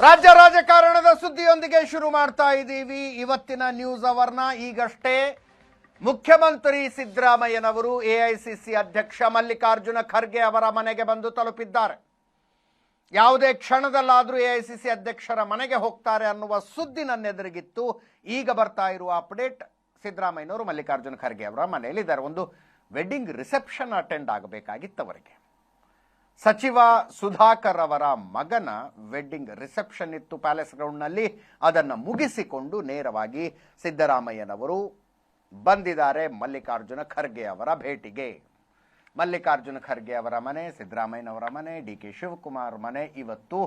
ರಾಜ್ಯ ರಾಜಕಾರಣದ ಸುದ್ದಿಯೊಂದಿಗೆ ಶುರು ಮಾಡ್ತಾ ಇದ್ದೀವಿ ಇವತ್ತಿನ ನ್ಯೂಸ್ ಅವರ್ನ. ಈಗಷ್ಟೇ ಮುಖ್ಯಮಂತ್ರಿ ಸಿದ್ದರಾಮಯ್ಯನವರು ಎಐಸಿಸಿ ಅಧ್ಯಕ್ಷ ಮಲ್ಲಿಕಾರ್ಜುನ ಖರ್ಗೆ ಅವರ ಮನೆಗೆ ಬಂದು ತಲುಪಿದ್ದಾರೆ. ಯಾವುದೇ ಕ್ಷಣದಲ್ಲಾದರೂ ಎಐಸಿಸಿ ಅಧ್ಯಕ್ಷರ ಮನೆಗೆ ಹೋಗ್ತಾರೆ ಅನ್ನುವ ಸುದ್ದಿ ನನ್ನೆದುರಿಗಿತ್ತು. ಈಗ ಬರ್ತಾ ಇರುವ ಅಪ್ಡೇಟ್, ಸಿದ್ದರಾಮಯ್ಯನವರು ಮಲ್ಲಿಕಾರ್ಜುನ ಖರ್ಗೆ ಅವರ ಮನೆಯಲ್ಲಿದ್ದಾರೆ. ಒಂದು ವೆಡ್ಡಿಂಗ್ ರಿಸೆಪ್ಷನ್ ಅಟೆಂಡ್ ಆಗಬೇಕಾಗಿತ್ತು ಅವರಿಗೆ. ಸಚಿವ ಸುಧಾಕರ್ ಅವರ ಮಗನ ವೆಡ್ಡಿಂಗ್ ರಿಸೆಪ್ಷನ್ ಇತ್ತು ಪ್ಯಾಲೇಸ್ ಗ್ರೌಂಡ್ನಲ್ಲಿ. ಅದನ್ನು ಮುಗಿಸಿಕೊಂಡು ನೇರವಾಗಿ ಸಿದ್ದರಾಮಯ್ಯನವರು ಬಂದಿದ್ದಾರೆ ಮಲ್ಲಿಕಾರ್ಜುನ ಖರ್ಗೆ ಅವರ ಭೇಟಿಗೆ. ಮಲ್ಲಿಕಾರ್ಜುನ ಖರ್ಗೆ ಅವರ ಮನೆ, ಸಿದ್ದರಾಮಯ್ಯನವರ ಮನೆ, ಡಿ.ಕೆ. ಶಿವಕುಮಾರ್ ಮನೆ ಇವತ್ತು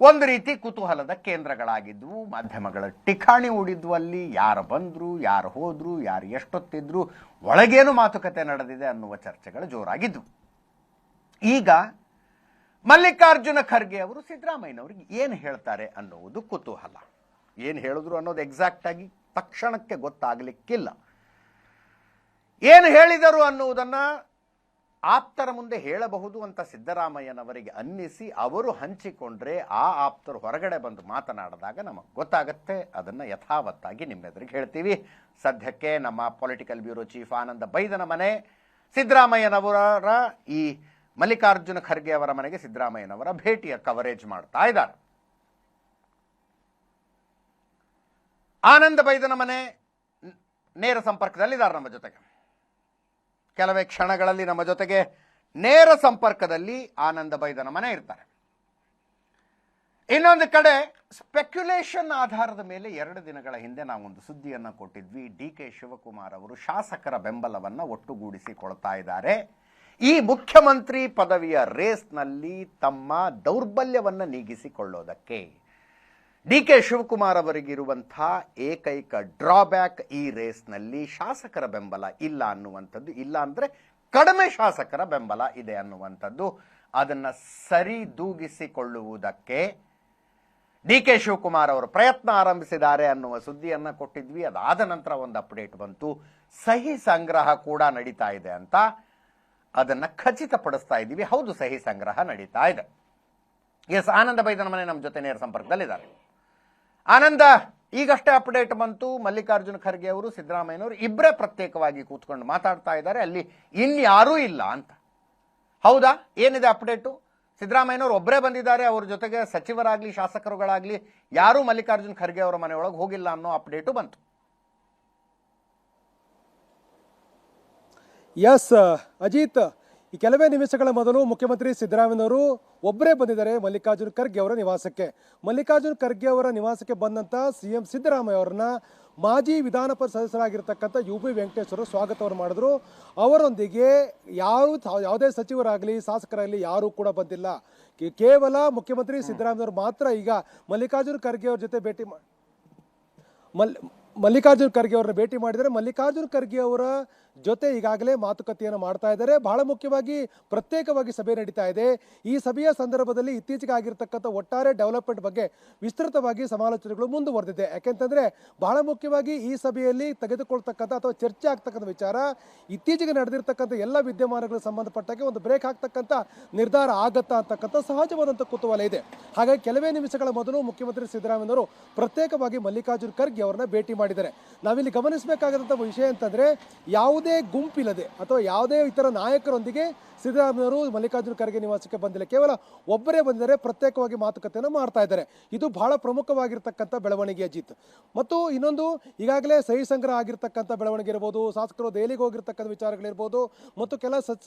ಒಂದು ರೀತಿ ಕುತೂಹಲದ ಕೇಂದ್ರಗಳಾಗಿದ್ವು. ಮಾಧ್ಯಮಗಳ ಠಿಕಾಣಿ ಹೂಡಿದ್ವು. ಅಲ್ಲಿ ಯಾರು ಬಂದ್ರು, ಯಾರು ಹೋದ್ರು, ಯಾರು ಎಷ್ಟೊತ್ತಿದ್ರು, ಒಳಗೇನು ಮಾತುಕತೆ ನಡೆದಿದೆ ಅನ್ನುವ ಚರ್ಚೆಗಳು ಜೋರಾಗಿದ್ವು. ಈಗ ಮಲ್ಲಿಕಾರ್ಜುನ ಖರ್ಗೆ ಅವರು ಸಿದ್ದರಾಮಯ್ಯನವರಿಗೆ ಏನು ಹೇಳ್ತಾರೆ ಅನ್ನುವುದು ಕುತೂಹಲ. ಏನು ಹೇಳಿದ್ರು ಅನ್ನೋದು ಎಕ್ಸಾಕ್ಟ್ ಆಗಿ ತಕ್ಷಣಕ್ಕೆ ಗೊತ್ತಾಗಲಿಕ್ಕಿಲ್ಲ. ಏನು ಹೇಳಿದರು ಅನ್ನುವುದನ್ನು ಆಪ್ತರ ಮುಂದೆ ಹೇಳಬಹುದು ಅಂತ ಸಿದ್ದರಾಮಯ್ಯನವರಿಗೆ ಅನ್ನಿಸಿ ಅವರು ಹಂಚಿಕೊಂಡ್ರೆ ಆ ಆಪ್ತರು ಹೊರಗಡೆ ಬಂದು ಮಾತನಾಡಿದಾಗ ನಮಗೆ ಗೊತ್ತಾಗತ್ತೆ. ಅದನ್ನು ಯಥಾವತ್ತಾಗಿ ನಿಮ್ಮೆದುರಿಗೆ ಹೇಳ್ತೀವಿ. ಸದ್ಯಕ್ಕೆ ನಮ್ಮ ಪೊಲಿಟಿಕಲ್ ಬ್ಯೂರೋ ಚೀಫ್ ಆನಂದ ಬೈದನ ಮನೆ, ಸಿದ್ದರಾಮಯ್ಯನವರ ಈ ಮಲ್ಲಿಕಾರ್ಜುನ ಖರ್ಗೆ ಅವರ ಮನೆಗೆ ಸಿದ್ದರಾಮಯ್ಯನವರ ಭೇಟಿಯ ಕವರೇಜ್ ಮಾಡ್ತಾ ಇದ್ದಾರೆ. ಆನಂದ ಬೈದನ ಮನೆ ನೇರ ಸಂಪರ್ಕದಲ್ಲಿದ್ದಾರೆ ನಮ್ಮ ಜೊತೆಗೆ. ಕೆಲವೇ ಕ್ಷಣಗಳಲ್ಲಿ ನಮ್ಮ ಜೊತೆಗೆ ನೇರ ಸಂಪರ್ಕದಲ್ಲಿ ಆನಂದ ಬೈದನ ಮನೆ ಇರ್ತಾರೆ. ಇನ್ನೊಂದು ಕಡೆ ಸ್ಪೆಕ್ಯುಲೇಷನ್ ಆಧಾರದ ಮೇಲೆ 2 ದಿನಗಳ ಹಿಂದೆ ನಾವೊಂದು ಸುದ್ದಿಯನ್ನು ಕೊಟ್ಟಿದ್ವಿ. ಡಿ.ಕೆ. ಶಿವಕುಮಾರ್ ಅವರು ಶಾಸಕರ ಬೆಂಬಲವನ್ನು ಒಟ್ಟುಗೂಡಿಸಿಕೊಳ್ತಾ ಇದ್ದಾರೆ. ಈ ಮುಖ್ಯಮಂತ್ರಿ ಪದವಿಯ ರೇಸ್ನಲ್ಲಿ ತಮ್ಮ ದೌರ್ಬಲ್ಯವನ್ನು ನೀಗಿಸಿಕೊಳ್ಳೋದಕ್ಕೆ. ಡಿ.ಕೆ. ಶಿವಕುಮಾರ್ ಅವರಿಗಿರುವಂಥ ಏಕೈಕ ಡ್ರಾಬ್ಯಾಕ್ ಈ ರೇಸ್ನಲ್ಲಿ ಶಾಸಕರ ಬೆಂಬಲ ಇಲ್ಲ ಅನ್ನುವಂಥದ್ದು. ಇಲ್ಲ ಅಂದರೆ ಕಡಿಮೆ ಶಾಸಕರ ಬೆಂಬಲ ಇದೆ ಅನ್ನುವಂಥದ್ದು. ಅದನ್ನು ಸರಿದೂಗಿಸಿಕೊಳ್ಳುವುದಕ್ಕೆ ಡಿ.ಕೆ. ಶಿವಕುಮಾರ್ ಅವರು ಪ್ರಯತ್ನ ಆರಂಭಿಸಿದ್ದಾರೆ ಅನ್ನುವ ಸುದ್ದಿಯನ್ನು ಕೊಟ್ಟಿದ್ವಿ. ಅದಾದ ನಂತರ ಒಂದು ಅಪ್ಡೇಟ್ ಬಂತು, ಸಹಿ ಸಂಗ್ರಹ ಕೂಡ ನಡೀತಾ ಇದೆ ಅಂತ. ಅದನ್ನು ಖಚಿತಪಡಿಸ್ತಾ ಇದ್ದೀವಿ. ಹೌದು, ಸಹಿ ಸಂಗ್ರಹ ನಡೀತಾ ಇದೆ. ಎಸ್, ಆನಂದ ಬೈದನ ಮನೆ ನಮ್ಮ ಜೊತೆ ನೇರ ಸಂಪರ್ಕದಲ್ಲಿದ್ದಾರೆ. ಆನಂದ, ಈಗಷ್ಟೇ ಅಪ್ಡೇಟ್ ಬಂತು, ಮಲ್ಲಿಕಾರ್ಜುನ ಖರ್ಗೆ ಅವರು ಸಿದ್ದರಾಮಯ್ಯನವರು ಇಬ್ಬರೇ ಪ್ರತ್ಯೇಕವಾಗಿ ಕೂತ್ಕೊಂಡು ಮಾತಾಡ್ತಾ ಇದ್ದಾರೆ, ಅಲ್ಲಿ ಇನ್ಯಾರೂ ಇಲ್ಲ ಅಂತ. ಹೌದಾ? ಏನಿದೆ ಅಪ್ಡೇಟು? ಸಿದ್ದರಾಮಯ್ಯನವರು ಒಬ್ಬರೇ ಬಂದಿದ್ದಾರೆ, ಅವ್ರ ಜೊತೆಗೆ ಸಚಿವರಾಗ್ಲಿ ಶಾಸಕರುಗಳಾಗ್ಲಿ ಯಾರೂ ಮಲ್ಲಿಕಾರ್ಜುನ ಖರ್ಗೆ ಅವರ ಮನೆಯೊಳಗೆ ಹೋಗಿಲ್ಲ ಅನ್ನೋ ಅಪ್ಡೇಟು ಬಂತು. ಎಸ್ ಅಜಿತ್, ಈ ಕೆಲವೇ ನಿಮಿಷಗಳ ಮೊದಲು ಮುಖ್ಯಮಂತ್ರಿ ಸಿದ್ದರಾಮಯ್ಯನವರು ಒಬ್ಬರೇ ಬಂದಿದ್ದಾರೆ ಮಲ್ಲಿಕಾರ್ಜುನ ಖರ್ಗೆ ಅವರ ನಿವಾಸಕ್ಕೆ. ಮಲ್ಲಿಕಾರ್ಜುನ ಖರ್ಗೆ ಅವರ ನಿವಾಸಕ್ಕೆ ಬಂದಂಥ ಸಿಎಂ ಸಿದ್ದರಾಮಯ್ಯ ಅವರನ್ನ ಮಾಜಿ ವಿಧಾನ ಪರಿಷತ್ ಸದಸ್ಯರಾಗಿರ್ತಕ್ಕಂಥ ಯು.ಬಿ. ವೆಂಕಟೇಶ್ವರ ಸ್ವಾಗತವನ್ನು ಮಾಡಿದ್ರು. ಅವರೊಂದಿಗೆ ಯಾವುದೇ ಸಚಿವರಾಗಲಿ ಶಾಸಕರಾಗಲಿ ಯಾರೂ ಕೂಡ ಬಂದಿಲ್ಲ. ಕೇವಲ ಮುಖ್ಯಮಂತ್ರಿ ಸಿದ್ದರಾಮಯ್ಯವರು ಮಾತ್ರ ಈಗ ಮಲ್ಲಿಕಾರ್ಜುನ ಖರ್ಗೆ ಅವ್ರ ಜೊತೆ ಮಲ್ಲಿಕಾರ್ಜುನ ಖರ್ಗೆ ಅವರನ್ನ ಭೇಟಿ ಮಾಡಿದರೆ. ಮಲ್ಲಿಕಾರ್ಜುನ ಖರ್ಗೆ ಅವರ ಜೊತೆ ಈಗಾಗಲೇ ಮಾತುಕತೆಯನ್ನು ಮಾಡ್ತಾ ಇದ್ದಾರೆ. ಬಹಳ ಮುಖ್ಯವಾಗಿ ಪ್ರತ್ಯೇಕವಾಗಿ ಸಭೆ ನಡೀತಾ ಇದೆ. ಈ ಸಭೆಯ ಸಂದರ್ಭದಲ್ಲಿ ಇತ್ತೀಚೆಗೆ ಆಗಿರ್ತಕ್ಕಂಥ ಒಟ್ಟಾರೆ ಡೆವಲಪ್ಮೆಂಟ್ ಬಗ್ಗೆ ವಿಸ್ತೃತವಾಗಿ ಸಮಾಲೋಚನೆಗಳು ಮುಂದುವರೆದಿದೆ. ಯಾಕೆಂತಂದ್ರೆ ಬಹಳ ಮುಖ್ಯವಾಗಿ ಈ ಸಭೆಯಲ್ಲಿ ತೆಗೆದುಕೊಳ್ತಕ್ಕಂಥ ಅಥವಾ ಚರ್ಚೆ ಆಗ್ತಕ್ಕಂಥ ವಿಚಾರ, ಇತ್ತೀಚೆಗೆ ನಡೆದಿರ್ತಕ್ಕಂಥ ಎಲ್ಲ ವಿದ್ಯಮಾನಗಳಿಗೆ ಸಂಬಂಧಪಟ್ಟಾಗೆ ಒಂದು ಬ್ರೇಕ್ ಆಗ್ತಕ್ಕಂಥ ನಿರ್ಧಾರ ಆಗತ್ತಾ ಅಂತಕ್ಕಂಥ ಸಹಜವಾದಂಥ ಕುತೂಹಲ ಇದೆ. ಹಾಗಾಗಿ ಕೆಲವೇ ನಿಮಿಷಗಳ ಮೊದಲು ಮುಖ್ಯಮಂತ್ರಿ ಸಿದ್ದರಾಮಯ್ಯನವರು ಪ್ರತ್ಯೇಕವಾಗಿ ಮಲ್ಲಿಕಾರ್ಜುನ ಖರ್ಗೆ ಅವರನ್ನ ಭೇಟಿ ಮಾಡಿದ್ದಾರೆ. ನಾವಿಲ್ಲಿ ಗಮನಿಸಬೇಕಾದಂಥ ವಿಷಯ ಅಂತಂದ್ರೆ, ಯಾವುದೇ ಗುಂಪಿಲ್ಲದೆ ಅಥವಾ ಯಾವುದೇ ಇತರ ನಾಯಕರೊಂದಿಗೆ ಸಿದ್ದರಾಮಯ್ಯವರು ಮಲ್ಲಿಕಾರ್ಜುನ ಖರ್ಗೆ ನಿವಾಸಕ್ಕೆ ಬಂದಿಲ್ಲ. ಕೇವಲ ಒಬ್ಬರೇ ಬಂದಿದ್ದಾರೆ, ಪ್ರತ್ಯೇಕವಾಗಿ ಮಾತುಕತೆಯನ್ನು ಮಾಡ್ತಾ ಇದ್ದಾರೆ. ಇದು ಬಹಳ ಪ್ರಮುಖವಾಗಿರ್ತಕ್ಕಂಥ ಬೆಳವಣಿಗೆ ಅಜಿತ್. ಮತ್ತು ಇನ್ನೊಂದು, ಈಗಾಗಲೇ ಸಹಿ ಸಂಗ್ರಹ ಆಗಿರ್ತಕ್ಕಂಥ ಬೆಳವಣಿಗೆ ಇರ್ಬೋದು, ಶಾಸಕರು ದೆಹಲಿಗೆ ಹೋಗಿರ್ತಕ್ಕಂಥ ವಿಚಾರಗಳಿರ್ಬೋದು, ಮತ್ತು ಕೆಲ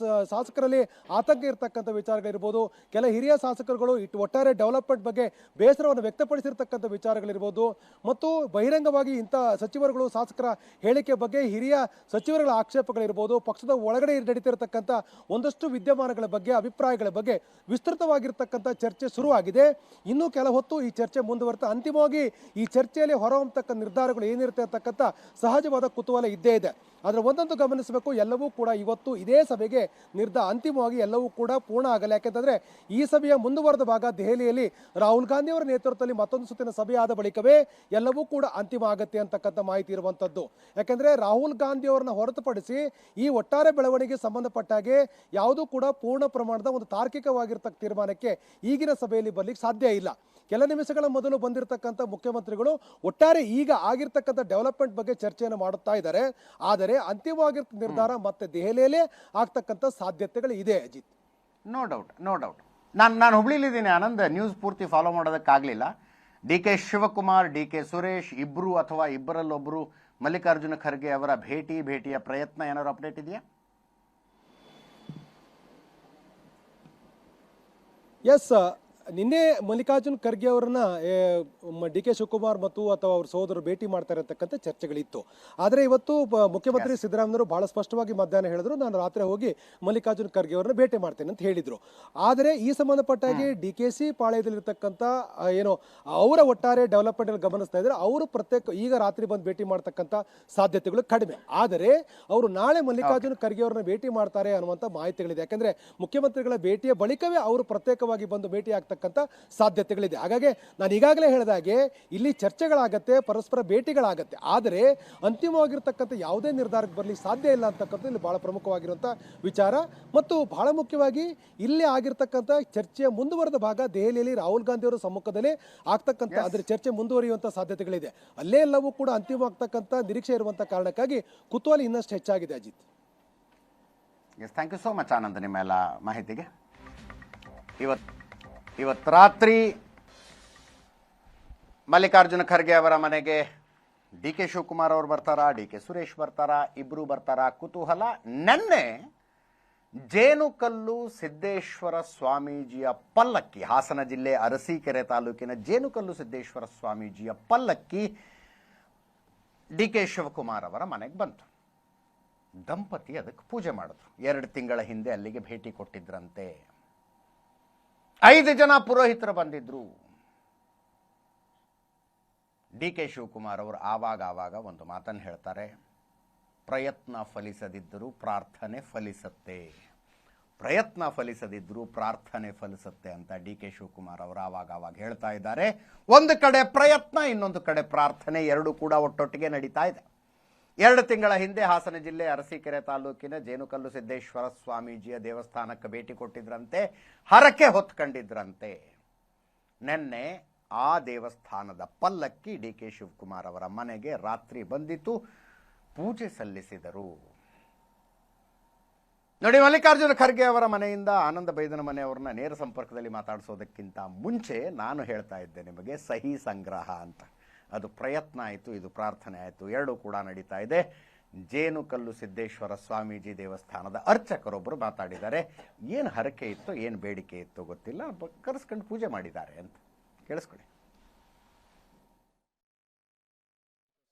ಶಾಸಕರಲ್ಲಿ ಆತಂಕ ಇರತಕ್ಕಂಥ ವಿಚಾರಗಳಿರ್ಬೋದು, ಕೆಲ ಹಿರಿಯ ಶಾಸಕರುಗಳು ಒಟ್ಟಾರೆ ಡೆವಲಪ್ಮೆಂಟ್ ಬಗ್ಗೆ ಬೇಸರವನ್ನು ವ್ಯಕ್ತಪಡಿಸಿರ್ತಕ್ಕಂಥ ವಿಚಾರಗಳಿರ್ಬೋದು, ಮತ್ತು ಬಹಿರಂಗವಾಗಿ ಇಂಥ ಸಚಿವರುಗಳು ಶಾಸಕರ ಹೇಳಿಕೆ ಬಗ್ಗೆ ಹಿರಿಯ ಸಚಿವರುಗಳ ಆಕ್ಷೇಪಗಳಿರ್ಬೋದು, ಪಕ್ಷದ ಒಳಗಡೆ ನಡೀತಿರತಕ್ಕಂಥ ಒಂದಷ್ಟು ವಿದ್ಯಮಾನಗಳ ಬಗ್ಗೆ, ಅಭಿಪ್ರಾಯಗಳ ಬಗ್ಗೆ ವಿಸ್ತೃತವಾಗಿರ್ತಕ್ಕಂಥ ಚರ್ಚೆ ಶುರುವಾಗಿದೆ. ಇನ್ನೂ ಕೆಲ ಹೊತ್ತು ಈ ಚರ್ಚೆ ಮುಂದುವರೆತ ಅಂತಿಮವಾಗಿ ಈ ಚರ್ಚೆಯಲ್ಲಿ ಹೊರಹೊಮ್ಮತಕ್ಕ ನಿರ್ಧಾರಗಳು ಏನಿರುತ್ತೆ ಅಂತಕ್ಕಂಥ ಸಹಜವಾದ ಕುತೂಹಲ ಇದ್ದೇ ಇದೆ. ಆದರೆ ಒಂದಂತೂ ಗಮನಿಸಬೇಕು, ಎಲ್ಲವೂ ಕೂಡ ಇವತ್ತು ಇದೇ ಸಭೆಗೆ ಅಂತಿಮವಾಗಿ ಎಲ್ಲವೂ ಕೂಡ ಪೂರ್ಣ ಆಗಲ್ಲ. ಯಾಕೆಂತಂದ್ರೆ ಈ ಸಭೆಯ ಮುಂದುವರೆದ ಭಾಗ ದೆಹಲಿಯಲ್ಲಿ ರಾಹುಲ್ ಗಾಂಧಿ ಅವರ ನೇತೃತ್ವದಲ್ಲಿ ಮತ್ತೊಂದು ಸುತ್ತಿನ ಸಭೆ ಆದ ಬಳಿಕವೇ ಎಲ್ಲವೂ ಕೂಡ ಅಂತಿಮ ಆಗತ್ತೆ ಅಂತಕ್ಕಂಥ ಮಾಹಿತಿ ಇರುವಂತದ್ದು. ಯಾಕೆಂದ್ರೆ ರಾಹುಲ್ ಗಾಂಧಿ ಅವರನ್ನ ಹೊರತುಪಡಿಸಿ ಈ ಒಟ್ಟಾರೆ ಬೆಳವಣಿಗೆ ಸಂಬಂಧಪಟ್ಟ ಹಾಗೆ ಯಾವುದೂ ಕೂಡ ಪೂರ್ಣ ಪ್ರಮಾಣದ ಒಂದು ತಾರ್ಕಿಕವಾಗಿರ್ತಕ್ಕ ತೀರ್ಮಾನಕ್ಕೆ ಈಗಿನ ಸಭೆಯಲ್ಲಿ ಬರ್ಲಿಕ್ಕೆ ಸಾಧ್ಯ ಇಲ್ಲ. ಕೆಲ ನಿಮಿಷಗಳ ಮೊದಲು ಬಂದಿರತಕ್ಕಂಥ ಮುಖ್ಯಮಂತ್ರಿಗಳು ಒಟ್ಟಾರೆ ಈಗ ಆಗಿರ್ತಕ್ಕಂಥ ಡೆವಲಪ್ಮೆಂಟ್ ಬಗ್ಗೆ ಚರ್ಚೆಯನ್ನು ಮಾಡುತ್ತಾ ಇದ್ದಾರೆ. ಆದರೆ ಅಂತಿಮವಾಗಿರ್ತ ನಿರ್ಧಾರ ಮತ್ತೆ ದೆಹಲಿಯಲ್ಲೇ ಆಗ್ತಕ್ಕಂಥ ಸಾಧ್ಯತೆಗಳು ಇದೆ. Ajit, no doubt. ನಾನು ಹುಬ್ಳಿಲಿದ್ದೀನಿ ಆನಂದ್, ನ್ಯೂಸ್ ಪೂರ್ತಿ ಫಾಲೋ ಮಾಡೋದಕ್ಕಾಗಲಿಲ್ಲ. DK ಶಿವಕುಮಾರ್, DK ಸುರೇಶ್ ಇಬ್ಬರು ಅಥವಾ ಇಬ್ಬರಲ್ಲೊಬ್ಬರು ಮಲ್ಲಿಕಾರ್ಜುನ ಖರ್ಗೆ ಅವರ ಭೇಟಿಯ ಪ್ರಯತ್ನ ಏನಾದ್ರು ಅಪ್ಡೇಟ್ ಇದೆಯಾ? ಎಸ್, ನಿನ್ನೆ ಮಲ್ಲಿಕಾರ್ಜುನ್ ಖರ್ಗೆ ಅವರನ್ನ DK ಶಿವಕುಮಾರ್ ಮತ್ತು ಅಥವಾ ಅವ್ರ ಸಹೋದರರು ಭೇಟಿ ಮಾಡ್ತಾ ಇರತಕ್ಕಂಥ ಚರ್ಚೆಗಳಿತ್ತು. ಆದರೆ ಇವತ್ತು ಮುಖ್ಯಮಂತ್ರಿ ಸಿದ್ದರಾಮಯ್ಯವರು ಬಹಳ ಸ್ಪಷ್ಟವಾಗಿ ಮಧ್ಯಾಹ್ನ ಹೇಳಿದ್ರು, ನಾನು ರಾತ್ರಿ ಹೋಗಿ ಮಲ್ಲಿಕಾರ್ಜುನ್ ಖರ್ಗೆ ಅವರನ್ನ ಭೇಟಿ ಮಾಡ್ತೇನೆ ಅಂತ ಹೇಳಿದ್ರು. ಆದರೆ ಈ ಸಂಬಂಧಪಟ್ಟಾಗಿ DKC ಪಾಳ್ಯದಲ್ಲಿರ್ತಕ್ಕಂಥ ಏನೋ ಅವರ ಒಟ್ಟಾರೆ ಡೆವಲಪ್ಮೆಂಟ್ ಗಮನಿಸ್ತಾ ಇದ್ರೆ ಅವರು ಪ್ರತ್ಯೇಕ ಈಗ ರಾತ್ರಿ ಬಂದು ಭೇಟಿ ಮಾಡ್ತಕ್ಕಂಥ ಸಾಧ್ಯತೆಗಳು ಕಡಿಮೆ. ಆದರೆ ಅವರು ನಾಳೆ ಮಲ್ಲಿಕಾರ್ಜುನ್ ಖರ್ಗೆ ಅವರನ್ನ ಭೇಟಿ ಮಾಡ್ತಾರೆ ಅನ್ನುವಂಥ ಮಾಹಿತಿಗಳಿದೆ. ಯಾಕಂದ್ರೆ ಮುಖ್ಯಮಂತ್ರಿಗಳ ಭೇಟಿಯ ಬಳಿಕವೇ ಅವರು ಪ್ರತ್ಯೇಕವಾಗಿ ಬಂದು ಭೇಟಿ ಆಗ್ತಕ್ಕಂಥ ಸಾಧ್ಯತೆಗಳಿದೆ. ಹಾಗಾಗಿ ನಾನು ಈಗಾಗಲೇ ಹೇಳಿದಾಗೆ ಇಲ್ಲಿ ಚರ್ಚೆಗಳಾಗತ್ತೆ, ಪರಸ್ಪರ ಭೇಟಿಗಳಾಗತ್ತೆ. ಆದರೆ ಅಂತಿಮವಾಗಿರ್ತಕ್ಕಂಥ ಯಾವುದೇ ನಿರ್ಧಾರಕ್ಕೆ ಬರಲಿ ಸಾಧ್ಯ ಇಲ್ಲ ಅಂತಕ್ಕಂಥ ಇಲ್ಲಿ ಬಹಳ ಪ್ರಮುಖವಾಗಿರುವಂಥ ವಿಚಾರ. ಮತ್ತು ಬಹಳ ಮುಖ್ಯವಾಗಿ ಇಲ್ಲಿ ಆಗಿರ್ತಕ್ಕಂಥ ಚರ್ಚೆಯ ಮುಂದುವರೆದ ಭಾಗ ದೆಹಲಿಯಲ್ಲಿ ರಾಹುಲ್ ಗಾಂಧಿ ಅವರ ಸಮ್ಮುಖದಲ್ಲಿ ಆಗ್ತಕ್ಕಂಥ ಅದರ ಚರ್ಚೆ ಮುಂದುವರಿಯುವಂಥ ಸಾಧ್ಯತೆಗಳಿದೆ. ಅಲ್ಲೇ ಎಲ್ಲವೂ ಕೂಡ ಅಂತಿಮವಾಗ್ತಕ್ಕಂಥ ನಿರೀಕ್ಷೆ ಇರುವಂಥ ಕಾರಣಕ್ಕಾಗಿ ಕುತೂಹಲ ಇನ್ನಷ್ಟು ಹೆಚ್ಚಾಗಿದೆ. Ajith, thank you so much Anand ನಿಮ್ಮೆಲ್ಲ ಮಾಹಿತಿಗೆ. ಇವತ್ತು ರಾತ್ರಿ ಮಲ್ಲಿಕಾರ್ಜುನ ಖರ್ಗೆ ಅವರ ಮನೆಗೆ DK ಶಿವಕುಮಾರ್ ಅವರು ಬರ್ತಾರಾ, DK ಸುರೇಶ್ ಬರ್ತಾರಾ, ಇಬ್ರು ಬರ್ತಾರಾ? ಕುತೂಹಲ. ನೆನ್ನೆ ಜೇನುಕಲ್ಲು ಸಿದ್ದೇಶ್ವರ ಸ್ವಾಮೀಜಿಯ ಪಲ್ಲಕ್ಕಿ, ಹಾಸನ ಜಿಲ್ಲೆ ಅರಸೀಕೆರೆ ತಾಲೂಕಿನ ಜೇನುಕಲ್ಲು ಸಿದ್ದೇಶ್ವರ ಸ್ವಾಮೀಜಿಯ ಪಲ್ಲಕ್ಕಿ DK ಶಿವಕುಮಾರ್ ಅವರ ಮನೆಗೆ ಬಂತು. ದಂಪತಿ ಅದಕ್ಕೆ ಪೂಜೆ ಮಾಡಿದ್ರು. 2 ತಿಂಗಳ ಹಿಂದೆ ಅಲ್ಲಿಗೆ ಭೇಟಿ ಕೊಟ್ಟಿದ್ರಂತೆ. 5 ಜನ ಪುರೋಹಿತರು ಬಂದಿದ್ರು. DK ಶಿವಕುಮಾರ್ ಅವರು ಆವಾಗ ಒಂದು ಮಾತನ್ನು ಹೇಳ್ತಾರೆ, ಪ್ರಯತ್ನ ಫಲಿಸದಿದ್ದರೂ ಪ್ರಾರ್ಥನೆ ಫಲಿಸತ್ತೆ, ಪ್ರಯತ್ನ ಫಲಿಸದಿದ್ದರೂ ಪ್ರಾರ್ಥನೆ ಫಲಿಸತ್ತೆ ಅಂತ DK ಶಿವಕುಮಾರ್ ಅವರು ಆವಾಗ ಹೇಳ್ತಾ ಇದ್ದಾರೆ. ಒಂದು ಕಡೆ ಪ್ರಯತ್ನ, ಇನ್ನೊಂದು ಕಡೆ ಪ್ರಾರ್ಥನೆ, ಎರಡೂ ಕೂಡ ಒಟ್ಟೊಟ್ಟಿಗೆ ನಡೀತಾ ಇದೆ. 2 ತಿಂಗಳ ಹಿಂದೆ ಹಾಸನ ಜಿಲ್ಲೆ ಅರಸೀಕೆರೆ ತಾಲೂಕಿನ ಜೇನುಕಲ್ಲು ಸಿದ್ದೇಶ್ವರ ಸ್ವಾಮೀಜಿಯ ದೇವಸ್ಥಾನಕ್ಕೆ ಭೇಟಿ ಕೊಟ್ಟಿದ್ರಂತೆ, ಹರಕೆ ಹೊತ್ಕೊಂಡಿದ್ರಂತೆ. ನಿನ್ನೆ ಆ ದೇವಸ್ಥಾನದ ಪಲ್ಲಕ್ಕಿ DK ಶಿವಕುಮಾರ್ ಅವರ ಮನೆಗೆ ರಾತ್ರಿ ಬಂದಿತ್ತು, ಪೂಜೆ ಸಲ್ಲಿಸಿದರು. ನೋಡಿ, ಮಲ್ಲಿಕಾರ್ಜುನ ಖರ್ಗೆ ಅವರ ಮನೆಯಿಂದ ಆನಂದ ಬೈದನ ಮನೆಯವರನ್ನ ನೇರ ಸಂಪರ್ಕದಲ್ಲಿ ಮಾತಾಡಿಸೋದಕ್ಕಿಂತ ಮುಂಚೆ ನಾನು ಹೇಳ್ತಾ ಇದ್ದೆ ನಿಮಗೆ ಸಹಿ ಸಂಗ್ರಹ ಅಂತ. ಅದು ಪ್ರಯತ್ನ ಆಯಿತು, ಇದು ಪ್ರಾರ್ಥನೆ ಆಯಿತು, ಎರಡೂ ಕೂಡ ನಡೀತಾ ಇದೆ. ಜೇನುಕಲ್ಲು ಸಿದ್ದೇಶ್ವರ ಸ್ವಾಮೀಜಿ ದೇವಸ್ಥಾನದ ಅರ್ಚಕರೊಬ್ಬರು ಮಾತಾಡಿದ್ದಾರೆ. ಏನು ಹರಕೆ ಇತ್ತು, ಏನು ಬೇಡಿಕೆ ಇತ್ತು ಗೊತ್ತಿಲ್ಲ, ಕರೆಸ್ಕೊಂಡು ಪೂಜೆ ಮಾಡಿದ್ದಾರೆ ಅಂತ. ಕೇಳಿಸ್ಕೊಳ್ಳಿ.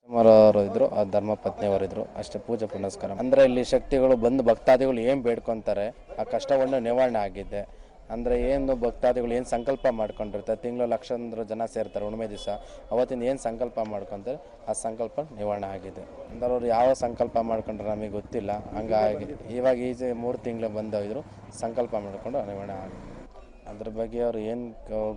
ಅವರು ಇದ್ರು, ಆ ಧರ್ಮ ಪತ್ನಿಯವರಿದ್ರು, ಅಷ್ಟೇ ಪೂಜೆ ಪುನಸ್ಕಾರ. ಅಂದರೆ ಇಲ್ಲಿ ಶಕ್ತಿಗಳು ಬಂದು ಭಕ್ತಾದಿಗಳು ಏನು ಬೇಡ್ಕೊತಾರೆ ಆ ಕಷ್ಟವನ್ನು ನಿವಾರಣೆ ಆಗಿದೆ. ಅಂದರೆ ಏನು ಭಕ್ತಾದಿಗಳು ಏನು ಸಂಕಲ್ಪ ಮಾಡ್ಕೊಂಡಿರ್ತಾರೆ, ತಿಂಗಳು ಲಕ್ಷಾಂತರ ಜನ ಸೇರ್ತಾರೆ ಹುಣ್ಣಿಮೆ ದಿವಸ, ಅವತ್ತಿಂದ ಏನು ಸಂಕಲ್ಪ ಮಾಡ್ಕೊತಾರೆ ಆ ಸಂಕಲ್ಪ ನಿವಾರಣೆ ಆಗಿದೆ. ಅಂದ್ರೆ ಅವ್ರು ಯಾವ ಸಂಕಲ್ಪ ಮಾಡ್ಕೊಂಡ್ರೆ ನಮಗೆ ಗೊತ್ತಿಲ್ಲ. ಹಂಗಾಗಿ ಇವಾಗ ಈಜೆ 3 ತಿಂಗಳು ಬಂದಿದ್ರು, ಸಂಕಲ್ಪ ಮಾಡಿಕೊಂಡು ನಿವಾರಣೆ ಆಗಿದೆ. ಅದ್ರ ಬಗ್ಗೆ ಅವ್ರು ಏನು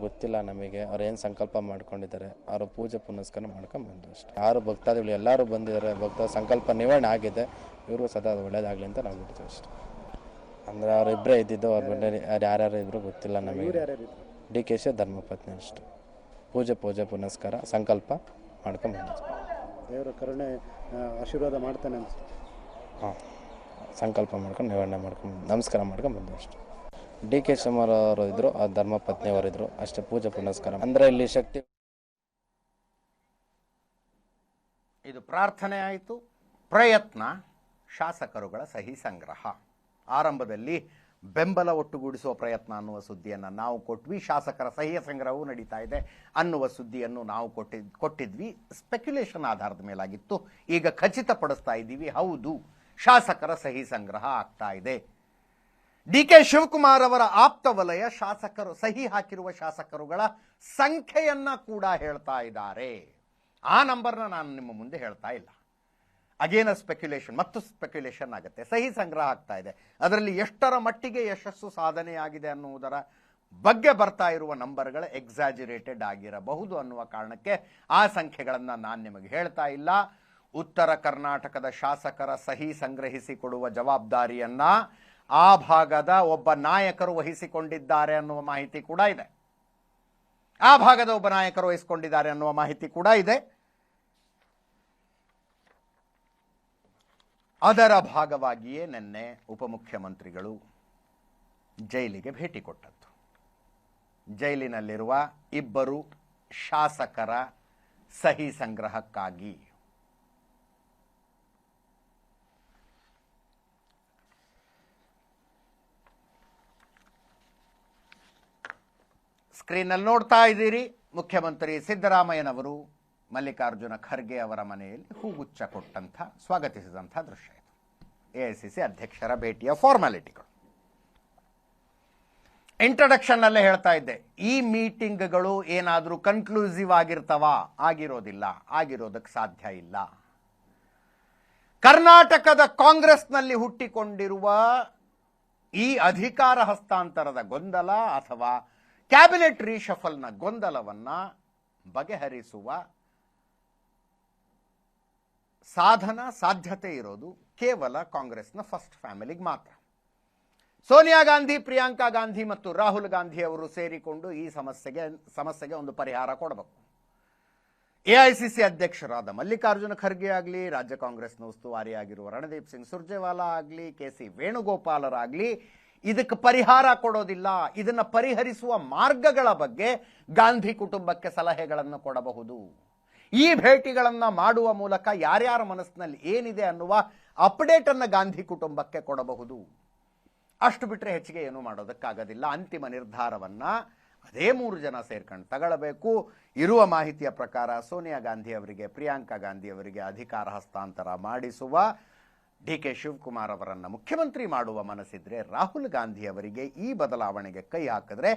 ಗೊತ್ತಿಲ್ಲ ನಮಗೆ, ಅವ್ರು ಏನು ಸಂಕಲ್ಪ ಮಾಡ್ಕೊಂಡಿದ್ದಾರೆ, ಅವರು ಪೂಜೆ ಪುನಸ್ಕಾರ ಮಾಡ್ಕೊಂಡು ಬಂದರು ಅಷ್ಟೇ. 6 ಭಕ್ತಾದಿಗಳು ಎಲ್ಲರೂ ಬಂದಿದ್ದಾರೆ, ಭಕ್ತ ಸಂಕಲ್ಪ ನಿವಾರಣೆ ಆಗಿದೆ. ಇವರು ಸದಾ ಒಳ್ಳೇದಾಗಲಿ ಅಂತ ನಾವು ಬಿಡ್ತೀವಿ ಅಷ್ಟೇ. ಅಂದರೆ ಅವರಿಬ್ಬರೇ ಇದ್ದಿದ್ದು, ಅವ್ರ ಬಂದರೆ ಯಾರ್ಯಾರು ಇದ್ರು ಗೊತ್ತಿಲ್ಲ ನಮಗೆ. DKC ಧರ್ಮಪತ್ನಿ ಅಷ್ಟೇ. ಪೂಜೆ ಪುನಸ್ಕಾರ ಸಂಕಲ್ಪ ಮಾಡ್ಕೊಂಡು ಬಂದಿದ್ವಿ. ದೇವರ ಕರುಣೆ ಆಶೀರ್ವಾದ ಮಾಡ್ತಾನೆ ಅನಿಸ್ತು. ಹಾಂ, ಸಂಕಲ್ಪ ಮಾಡ್ಕೊಂಡು ನಿವಾರಣೆ ಮಾಡ್ಕೊಂಡು ನಮಸ್ಕಾರ ಮಾಡ್ಕೊಂಡು ಬಂದ್ವಿ ಅಷ್ಟೇ. DK ಶಿವಕುಮಾರ್ ಅವರು ಇದ್ರು, ಆ ಧರ್ಮ ಪತ್ನಿಯವರಿದ್ರು, ಅಷ್ಟೇ ಪೂಜೆ ಪುನಸ್ಕಾರ. ಅಂದರೆ ಇಲ್ಲಿ ಶಕ್ತಿ. ಇದು ಪ್ರಾರ್ಥನೆ ಆಯಿತು, ಪ್ರಯತ್ನ, ಶಾಸಕರುಗಳ ಸಹಿ ಸಂಗ್ರಹ. ಆರಂಭದಲ್ಲಿ ಬೆಂಬಲ ಒಟ್ಟುಗೂಡಿಸುವ ಪ್ರಯತ್ನ ಅನ್ನುವ ಸುದ್ದಿಯನ್ನು ನಾವು ಕೊಟ್ವಿ, ಶಾಸಕರ ಸಹಿಯ ಸಂಗ್ರಹವೂ ನಡೀತಾ ಇದೆ ಅನ್ನುವ ಸುದ್ದಿಯನ್ನು ನಾವು ಕೊಟ್ಟಿದ್ವಿ. ಸ್ಪೆಕ್ಯುಲೇಷನ್ ಆಧಾರದ ಮೇಲಾಗಿತ್ತು. ಈಗ ಖಚಿತಪಡಿಸ್ತಾ ಇದ್ದೀವಿ, ಹೌದು, ಶಾಸಕರ ಸಹಿ ಸಂಗ್ರಹ ಆಗ್ತಾ ಇದೆ. DK ಶಿವಕುಮಾರ್ ಅವರ ಆಪ್ತ ವಲಯ ಶಾಸಕರು ಸಹಿ ಹಾಕಿರುವ ಶಾಸಕರುಗಳ ಸಂಖ್ಯೆಯನ್ನ ಕೂಡ ಹೇಳ್ತಾ ಇದ್ದಾರೆ. ಆ ನಂಬರ್ನ ನಾನು ನಿಮ್ಮ ಮುಂದೆ ಹೇಳ್ತಾ ಇಲ್ಲ. ಅಗೇನ್ ಸ್ಪೆಕ್ಯುಲೇಷನ್ ಮತ್ತು ಸ್ಪೆಕ್ಯುಲೇಷನ್ ಆಗುತ್ತೆ. ಸಹಿ ಸಂಗ್ರಹ ಆಗ್ತಾ ಇದೆ, ಅದರಲ್ಲಿ ಎಷ್ಟರ ಮಟ್ಟಿಗೆ ಯಶಸ್ಸು ಸಾಧನೆಯಾಗಿದೆ ಅನ್ನುವುದರ ಬಗ್ಗೆ ಬರ್ತಾ ಇರುವ ನಂಬರ್ಗಳು ಎಕ್ಸಾಜುರೇಟೆಡ್ ಆಗಿರಬಹುದು ಅನ್ನುವ ಕಾರಣಕ್ಕೆ ಆ ಸಂಖ್ಯೆಗಳನ್ನು ನಾನು ನಿಮಗೆ ಹೇಳ್ತಾ ಇಲ್ಲ. ಉತ್ತರ ಕರ್ನಾಟಕದ ಶಾಸಕರ ಸಹಿ ಸಂಗ್ರಹಿಸಿಕೊಡುವ ಜವಾಬ್ದಾರಿಯನ್ನ ಆ ಭಾಗದ ಒಬ್ಬ ನಾಯಕರು ವಹಿಸಿಕೊಂಡಿದ್ದಾರೆ ಅನ್ನುವ ಮಾಹಿತಿ ಕೂಡ ಇದೆ. ಆ ಭಾಗದ ಒಬ್ಬ ನಾಯಕರು ವಹಿಸಿಕೊಂಡಿದ್ದಾರೆ ಅನ್ನುವ ಮಾಹಿತಿ ಕೂಡ ಇದೆ. ಅದರ ಭಾಗವಾಗಿಯೇ ನಿನ್ನೆ ಉಪಮುಖ್ಯಮಂತ್ರಿಗಳು ಜೈಲಿಗೆ ಭೇಟಿ ಕೊಟ್ಟದ್ದು. ಜೈಲಿನಲ್ಲಿರುವ ಇಬ್ಬರು ಶಾಸಕರ ಸಹಿ ಸಂಗ್ರಹಕ್ಕಾಗಿ. ಸ್ಕ್ರೀನ್ನಲ್ಲಿ ನೋಡ್ತಾ ಇದ್ದೀರಿ, ಮುಖ್ಯಮಂತ್ರಿ ಸಿದ್ದರಾಮಯ್ಯನವರು ಮಲ್ಲಿಕಾರ್ಜುನ ಖರ್ಗೆ ಅವರ ಮನೆಯಲ್ಲಿ ಹೂಗುಚ್ಛ ಕೊಟ್ಟಂಥ, ಸ್ವಾಗತಿಸಿದಂಥ ದೃಶ್ಯ ಇದು. ಎಐಸಿಸಿ ಅಧ್ಯಕ್ಷರ ಭೇಟಿಯ ಫಾರ್ಮಾಲಿಟಿಗಳು. ಇಂಟ್ರಡಕ್ಷನ್ ಅಲ್ಲೇ ಹೇಳ್ತಾ ಇದ್ದೆ, ಈ ಮೀಟಿಂಗ್ಗಳು ಏನಾದರೂ ಕನ್ಕ್ಲೂಸಿವ್ ಆಗಿರ್ತಾವ? ಆಗಿರೋದಿಲ್ಲ, ಆಗಿರೋದಕ್ಕೆ ಸಾಧ್ಯ ಇಲ್ಲ. ಕರ್ನಾಟಕದ ಕಾಂಗ್ರೆಸ್ನಲ್ಲಿ ಹುಟ್ಟಿಕೊಂಡಿರುವ ಈ ಅಧಿಕಾರ ಹಸ್ತಾಂತರದ ಗೊಂದಲ ಅಥವಾ ಕ್ಯಾಬಿನೆಟ್ ರೀಶಫಲ್ನ ಗೊಂದಲವನ್ನ ಬಗೆಹರಿಸುವ ಸಾಧ್ಯತೆ ಇರೋದು ಕೇವಲ ಕಾಂಗ್ರೆಸ್ನ ಫಸ್ಟ್ ಫ್ಯಾಮಿಲಿಗೆ ಮಾತ್ರ. ಸೋನಿಯಾ ಗಾಂಧಿ, ಪ್ರಿಯಾಂಕಾ ಗಾಂಧಿ ಮತ್ತು ರಾಹುಲ್ ಗಾಂಧಿ ಅವರು ಸೇರಿಕೊಂಡು ಈ ಸಮಸ್ಯೆಗೆ ಒಂದು ಪರಿಹಾರ ಕೊಡಬೇಕು. ಎಐಸಿಸಿ ಅಧ್ಯಕ್ಷರಾದ ಮಲ್ಲಿಕಾರ್ಜುನ ಖರ್ಗೆ ಆಗಲಿ, ರಾಜ್ಯ ಕಾಂಗ್ರೆಸ್ನ ಉಸ್ತುವಾರಿಯಾಗಿರುವ ರಣದೀಪ್ ಸಿಂಗ್ ಸುರ್ಜೇವಾಲಾ ಆಗಲಿ, ಕೆಸಿ ವೇಣುಗೋಪಾಲರಾಗಲಿ ಇದಕ್ಕೆ ಪರಿಹಾರ ಕೊಡೋದಿಲ್ಲ. ಇದನ್ನು ಪರಿಹರಿಸುವ ಮಾರ್ಗಗಳ ಬಗ್ಗೆ ಗಾಂಧಿ ಕುಟುಂಬಕ್ಕೆ ಸಲಹೆಗಳನ್ನು ಕೊಡಬಹುದು. ಈ ಭೇಟಿಗಳನ್ನು ಮಾಡುವ ಮೂಲಕ ಯಾರ್ಯಾರ ಮನಸ್ಸಿನಲ್ಲಿ ಏನಿದೆ ಅನ್ನುವ ಅಪ್ಡೇಟ್ ಅನ್ನು ಗಾಂಧಿ ಕುಟುಂಬಕ್ಕೆ ಕೊಡಬಹುದು. ಅಷ್ಟು ಬಿಟ್ಟರೆ ಹೆಚ್ಚಿಗೆ ಏನೂ ಮಾಡೋದಕ್ಕಾಗೋದಿಲ್ಲ. ಅಂತಿಮ ನಿರ್ಧಾರವನ್ನ ಅದೇ 3 ಜನ ಸೇರ್ಕೊಂಡು ತಗೊಳ್ಳಬೇಕು. ಇರುವ ಮಾಹಿತಿಯ ಪ್ರಕಾರ ಸೋನಿಯಾ ಗಾಂಧಿ ಅವರಿಗೆ, ಪ್ರಿಯಾಂಕಾ ಗಾಂಧಿ ಅವರಿಗೆ ಅಧಿಕಾರ ಹಸ್ತಾಂತರ ಮಾಡಿಸುವ, ಡಿಕೆ ಶಿವಕುಮಾರ್ ಅವರನ್ನು ಮುಖ್ಯಮಂತ್ರಿ ಮಾಡುವ ಮನಸ್ಸಿದ್ರೆ ರಾಹುಲ್ ಗಾಂಧಿ ಅವರಿಗೆ ಈ ಬದಲಾವಣೆಗೆ ಕೈ ಹಾಕಿದ್ರೆ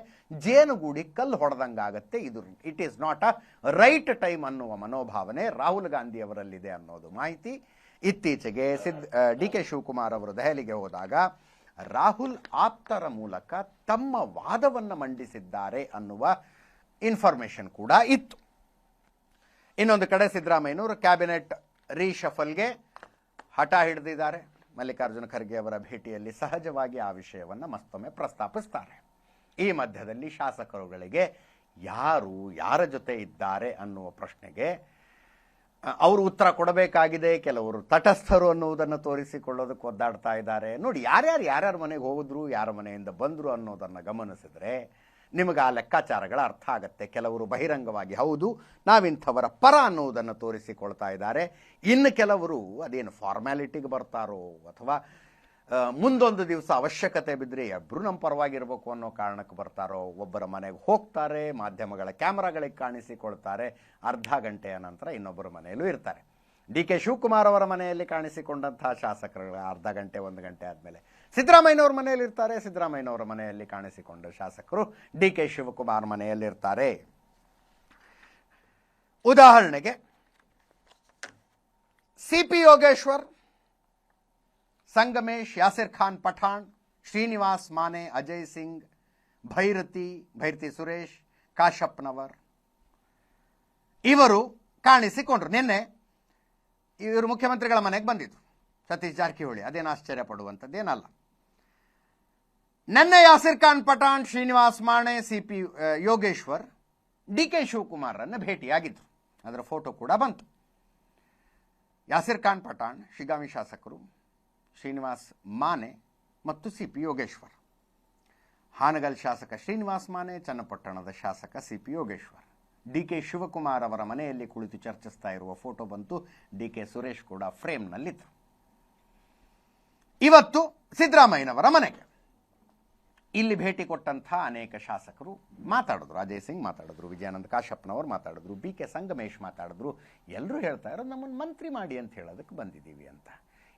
ಜೇನುಗೂಡಿ ಕಲ್ಲು ಹೊಡೆದಂಗಾಗತ್ತೆ. ಇದು it is not a right time ಅನ್ನುವ ಮನೋಭಾವನೆ ರಾಹುಲ್ ಗಾಂಧಿ ಅವರಲ್ಲಿದೆ ಅನ್ನೋದು ಮಾಹಿತಿ. ಇತ್ತೀಚೆಗೆ ಡಿಕೆ ಶಿವಕುಮಾರ್ ಅವರು ದೆಹಲಿಗೆ ಹೋದಾಗ ರಾಹುಲ್ ಆಪ್ತರ ಮೂಲಕ ತಮ್ಮ ವಾದವನ್ನು ಮಂಡಿಸಿದ್ದಾರೆ ಅನ್ನುವ ಇನ್ಫಾರ್ಮೇಶನ್ ಕೂಡ ಇತ್ತು. ಇನ್ನೊಂದು ಕಡೆ ಸಿದ್ದರಾಮಯ್ಯನವರು ಕ್ಯಾಬಿನೆಟ್ ರೀಶಫಲ್ಗೆ ಹಠ ಹಿಡಿದಿದ್ದಾರೆ. ಮಲ್ಲಿಕಾರ್ಜುನ ಖರ್ಗೆ ಅವರ ಭೇಟಿಯಲ್ಲಿ ಸಹಜವಾಗಿ ಆ ವಿಷಯವನ್ನು ಮತ್ತೊಮ್ಮೆ ಪ್ರಸ್ತಾಪಿಸ್ತಾರೆ. ಈ ಮಧ್ಯದಲ್ಲಿ ಶಾಸಕರುಗಳಿಗೆ ಯಾರ ಜೊತೆ ಇದ್ದಾರೆ ಅನ್ನುವ ಪ್ರಶ್ನೆಗೆ ಅವರು ಉತ್ತರ ಕೊಡಬೇಕಾಗಿದೆ. ಕೆಲವರು ತಟಸ್ಥರು ಅನ್ನುವುದನ್ನು ತೋರಿಸಿಕೊಳ್ಳೋದಕ್ಕೆ ಒದ್ದಾಡ್ತಾ ಇದ್ದಾರೆ. ನೋಡಿ, ಯಾರ್ಯಾರ ಮನೆಗೆ ಹೋಗಿದ್ರು, ಯಾರ ಮನೆಯಿಂದ ಬಂದರು ಅನ್ನೋದನ್ನು ಗಮನಿಸಿದ್ರೆ ನಿಮಗೆ ಆ ಲೆಕ್ಕಾಚಾರಗಳ ಅರ್ಥ ಆಗತ್ತೆ. ಕೆಲವರು ಬಹಿರಂಗವಾಗಿ ಹೌದು ನಾವಿಂಥವರ ಪರ ಅನ್ನುವುದನ್ನು ತೋರಿಸಿಕೊಳ್ತಾ ಇದ್ದಾರೆ. ಇನ್ನು ಕೆಲವರು ಅದೇನು ಫಾರ್ಮ್ಯಾಲಿಟಿಗೆ ಬರ್ತಾರೋ ಅಥವಾ ಮುಂದೊಂದು ದಿವಸ ಅವಶ್ಯಕತೆ ಬಿದ್ದರೆ ಇಬ್ಬರು ನಮ್ಮ ಪರವಾಗಿರಬೇಕು ಅನ್ನೋ ಕಾರಣಕ್ಕೆ ಬರ್ತಾರೋ, ಒಬ್ಬರ ಮನೆಗೆ ಹೋಗ್ತಾರೆ, ಮಾಧ್ಯಮಗಳ ಕ್ಯಾಮ್ರಾಗಳಿಗೆ ಕಾಣಿಸಿಕೊಳ್ತಾರೆ, ಅರ್ಧ ಗಂಟೆಯ ನಂತರ ಇನ್ನೊಬ್ಬರ ಮನೆಯಲ್ಲೂ ಇರ್ತಾರೆ. ಡಿಕೆ ಶಿವಕುಮಾರ್ ಅವರ ಮನೆಯಲ್ಲಿ ಕಾಣಿಸಿಕೊಂಡಂತಹ ಶಾಸಕರುಗಳ ಅರ್ಧ ಗಂಟೆ 1 ಗಂಟೆ ಆದಮೇಲೆ ಸಿದ್ದರಾಮಯ್ಯನವ್ರ ಮನೆಯಲ್ಲಿ ಇರ್ತಾರೆ. ಸಿದ್ದರಾಮಯ್ಯನವರ ಮನೆಯಲ್ಲಿ ಕಾಣಿಸಿಕೊಂಡ ಶಾಸಕರು ಡಿಕೆ ಶಿವಕುಮಾರ್ ಮನೆಯಲ್ಲಿರ್ತಾರೆ. ಉದಾಹರಣೆಗೆ ಸಿಪಿ ಯೋಗೇಶ್ವರ್, ಸಂಗಮೇಶ್, ಯಾಸಿರ್ ಖಾನ್ ಪಠಾಣ್, ಶ್ರೀನಿವಾಸ್ ಮಾನೆ, ಅಜಯ್ ಸಿಂಗ್, ಭೈರತಿ ಸುರೇಶ್, ಕಾಶಪ್ಪನವರ್ ಇವರು ಕಾಣಿಸಿಕೊಂಡ್ರು. ನಿನ್ನೆ ಇವರು ಮುಖ್ಯಮಂತ್ರಿಗಳ ಮನೆಗೆ ಬಂದಿದ್ರು. ಸತೀಶ್ ಜಾರಕಿಹೊಳಿ, ಅದೇನು ಆಶ್ಚರ್ಯ ಪಡುವಂಥದ್ದೇನಲ್ಲ. ನಿನ್ನೆ ಯಾಸಿರ್ ಖಾನ್ ಪಠಾಣ್, ಶ್ರೀನಿವಾಸ್ ಮಾನೆ, ಸಿಪಿ ಯೋಗೇಶ್ವರ್ ಡಿಕೆ ಶಿವಕುಮಾರನ್ನು ಭೇಟಿಯಾಗಿದ್ರು. ಅದರ ಫೋಟೋ ಕೂಡ ಬಂತು. ಯಾಸಿರ್ ಖಾನ್ ಪಠಾಣ್ ಶಿಗಾಮಿ ಶಾಸಕರು, ಶ್ರೀನಿವಾಸ್ ಮಾನೆ ಮತ್ತು ಸಿಪಿ ಯೋಗೇಶ್ವರ್. ಹಾನಗಲ್ ಶಾಸಕ ಶ್ರೀನಿವಾಸ್ ಮಾನೆ, ಚನ್ನಪಟ್ಟಣದ ಶಾಸಕ ಸಿಪಿ ಯೋಗೇಶ್ವರ್. ಡಿಕೆ ಶಿವಕುಮಾರ್ ಅವರ ಮನೆಯಲ್ಲಿ ಕುಳಿತು ಚರ್ಚಿಸ್ತಾ ಇರುವ ಫೋಟೋ ಬಂತು. ಡಿಕೆ ಸುರೇಶ್ ಕೂಡ ಫ್ರೇಮ್ನಲ್ಲಿತ್ತು. ಇವತ್ತು ಸಿದ್ದರಾಮಯ್ಯನವರ ಮನೆಗೆ ಇಲ್ಲಿ ಭೇಟಿ ಕೊಟ್ಟಂಥ ಅನೇಕ ಶಾಸಕರು ಮಾತಾಡಿದ್ರು. ಅಜಯ್ ಸಿಂಗ್ ಮಾತಾಡಿದ್ರು, ವಿಜಯಾನಂದ ಕಾಶಪ್ಪನವರು ಮಾತಾಡಿದ್ರು, BK ಸಂಗಮೇಶ್ ಮಾತಾಡಿದ್ರು. ಎಲ್ಲರೂ ಹೇಳ್ತಾ ಇರೋದು ನಮ್ಮನ್ನು ಮಂತ್ರಿ ಮಾಡಿ ಅಂತ ಹೇಳೋದಕ್ಕೆ ಬಂದಿದ್ದೀವಿ ಅಂತ.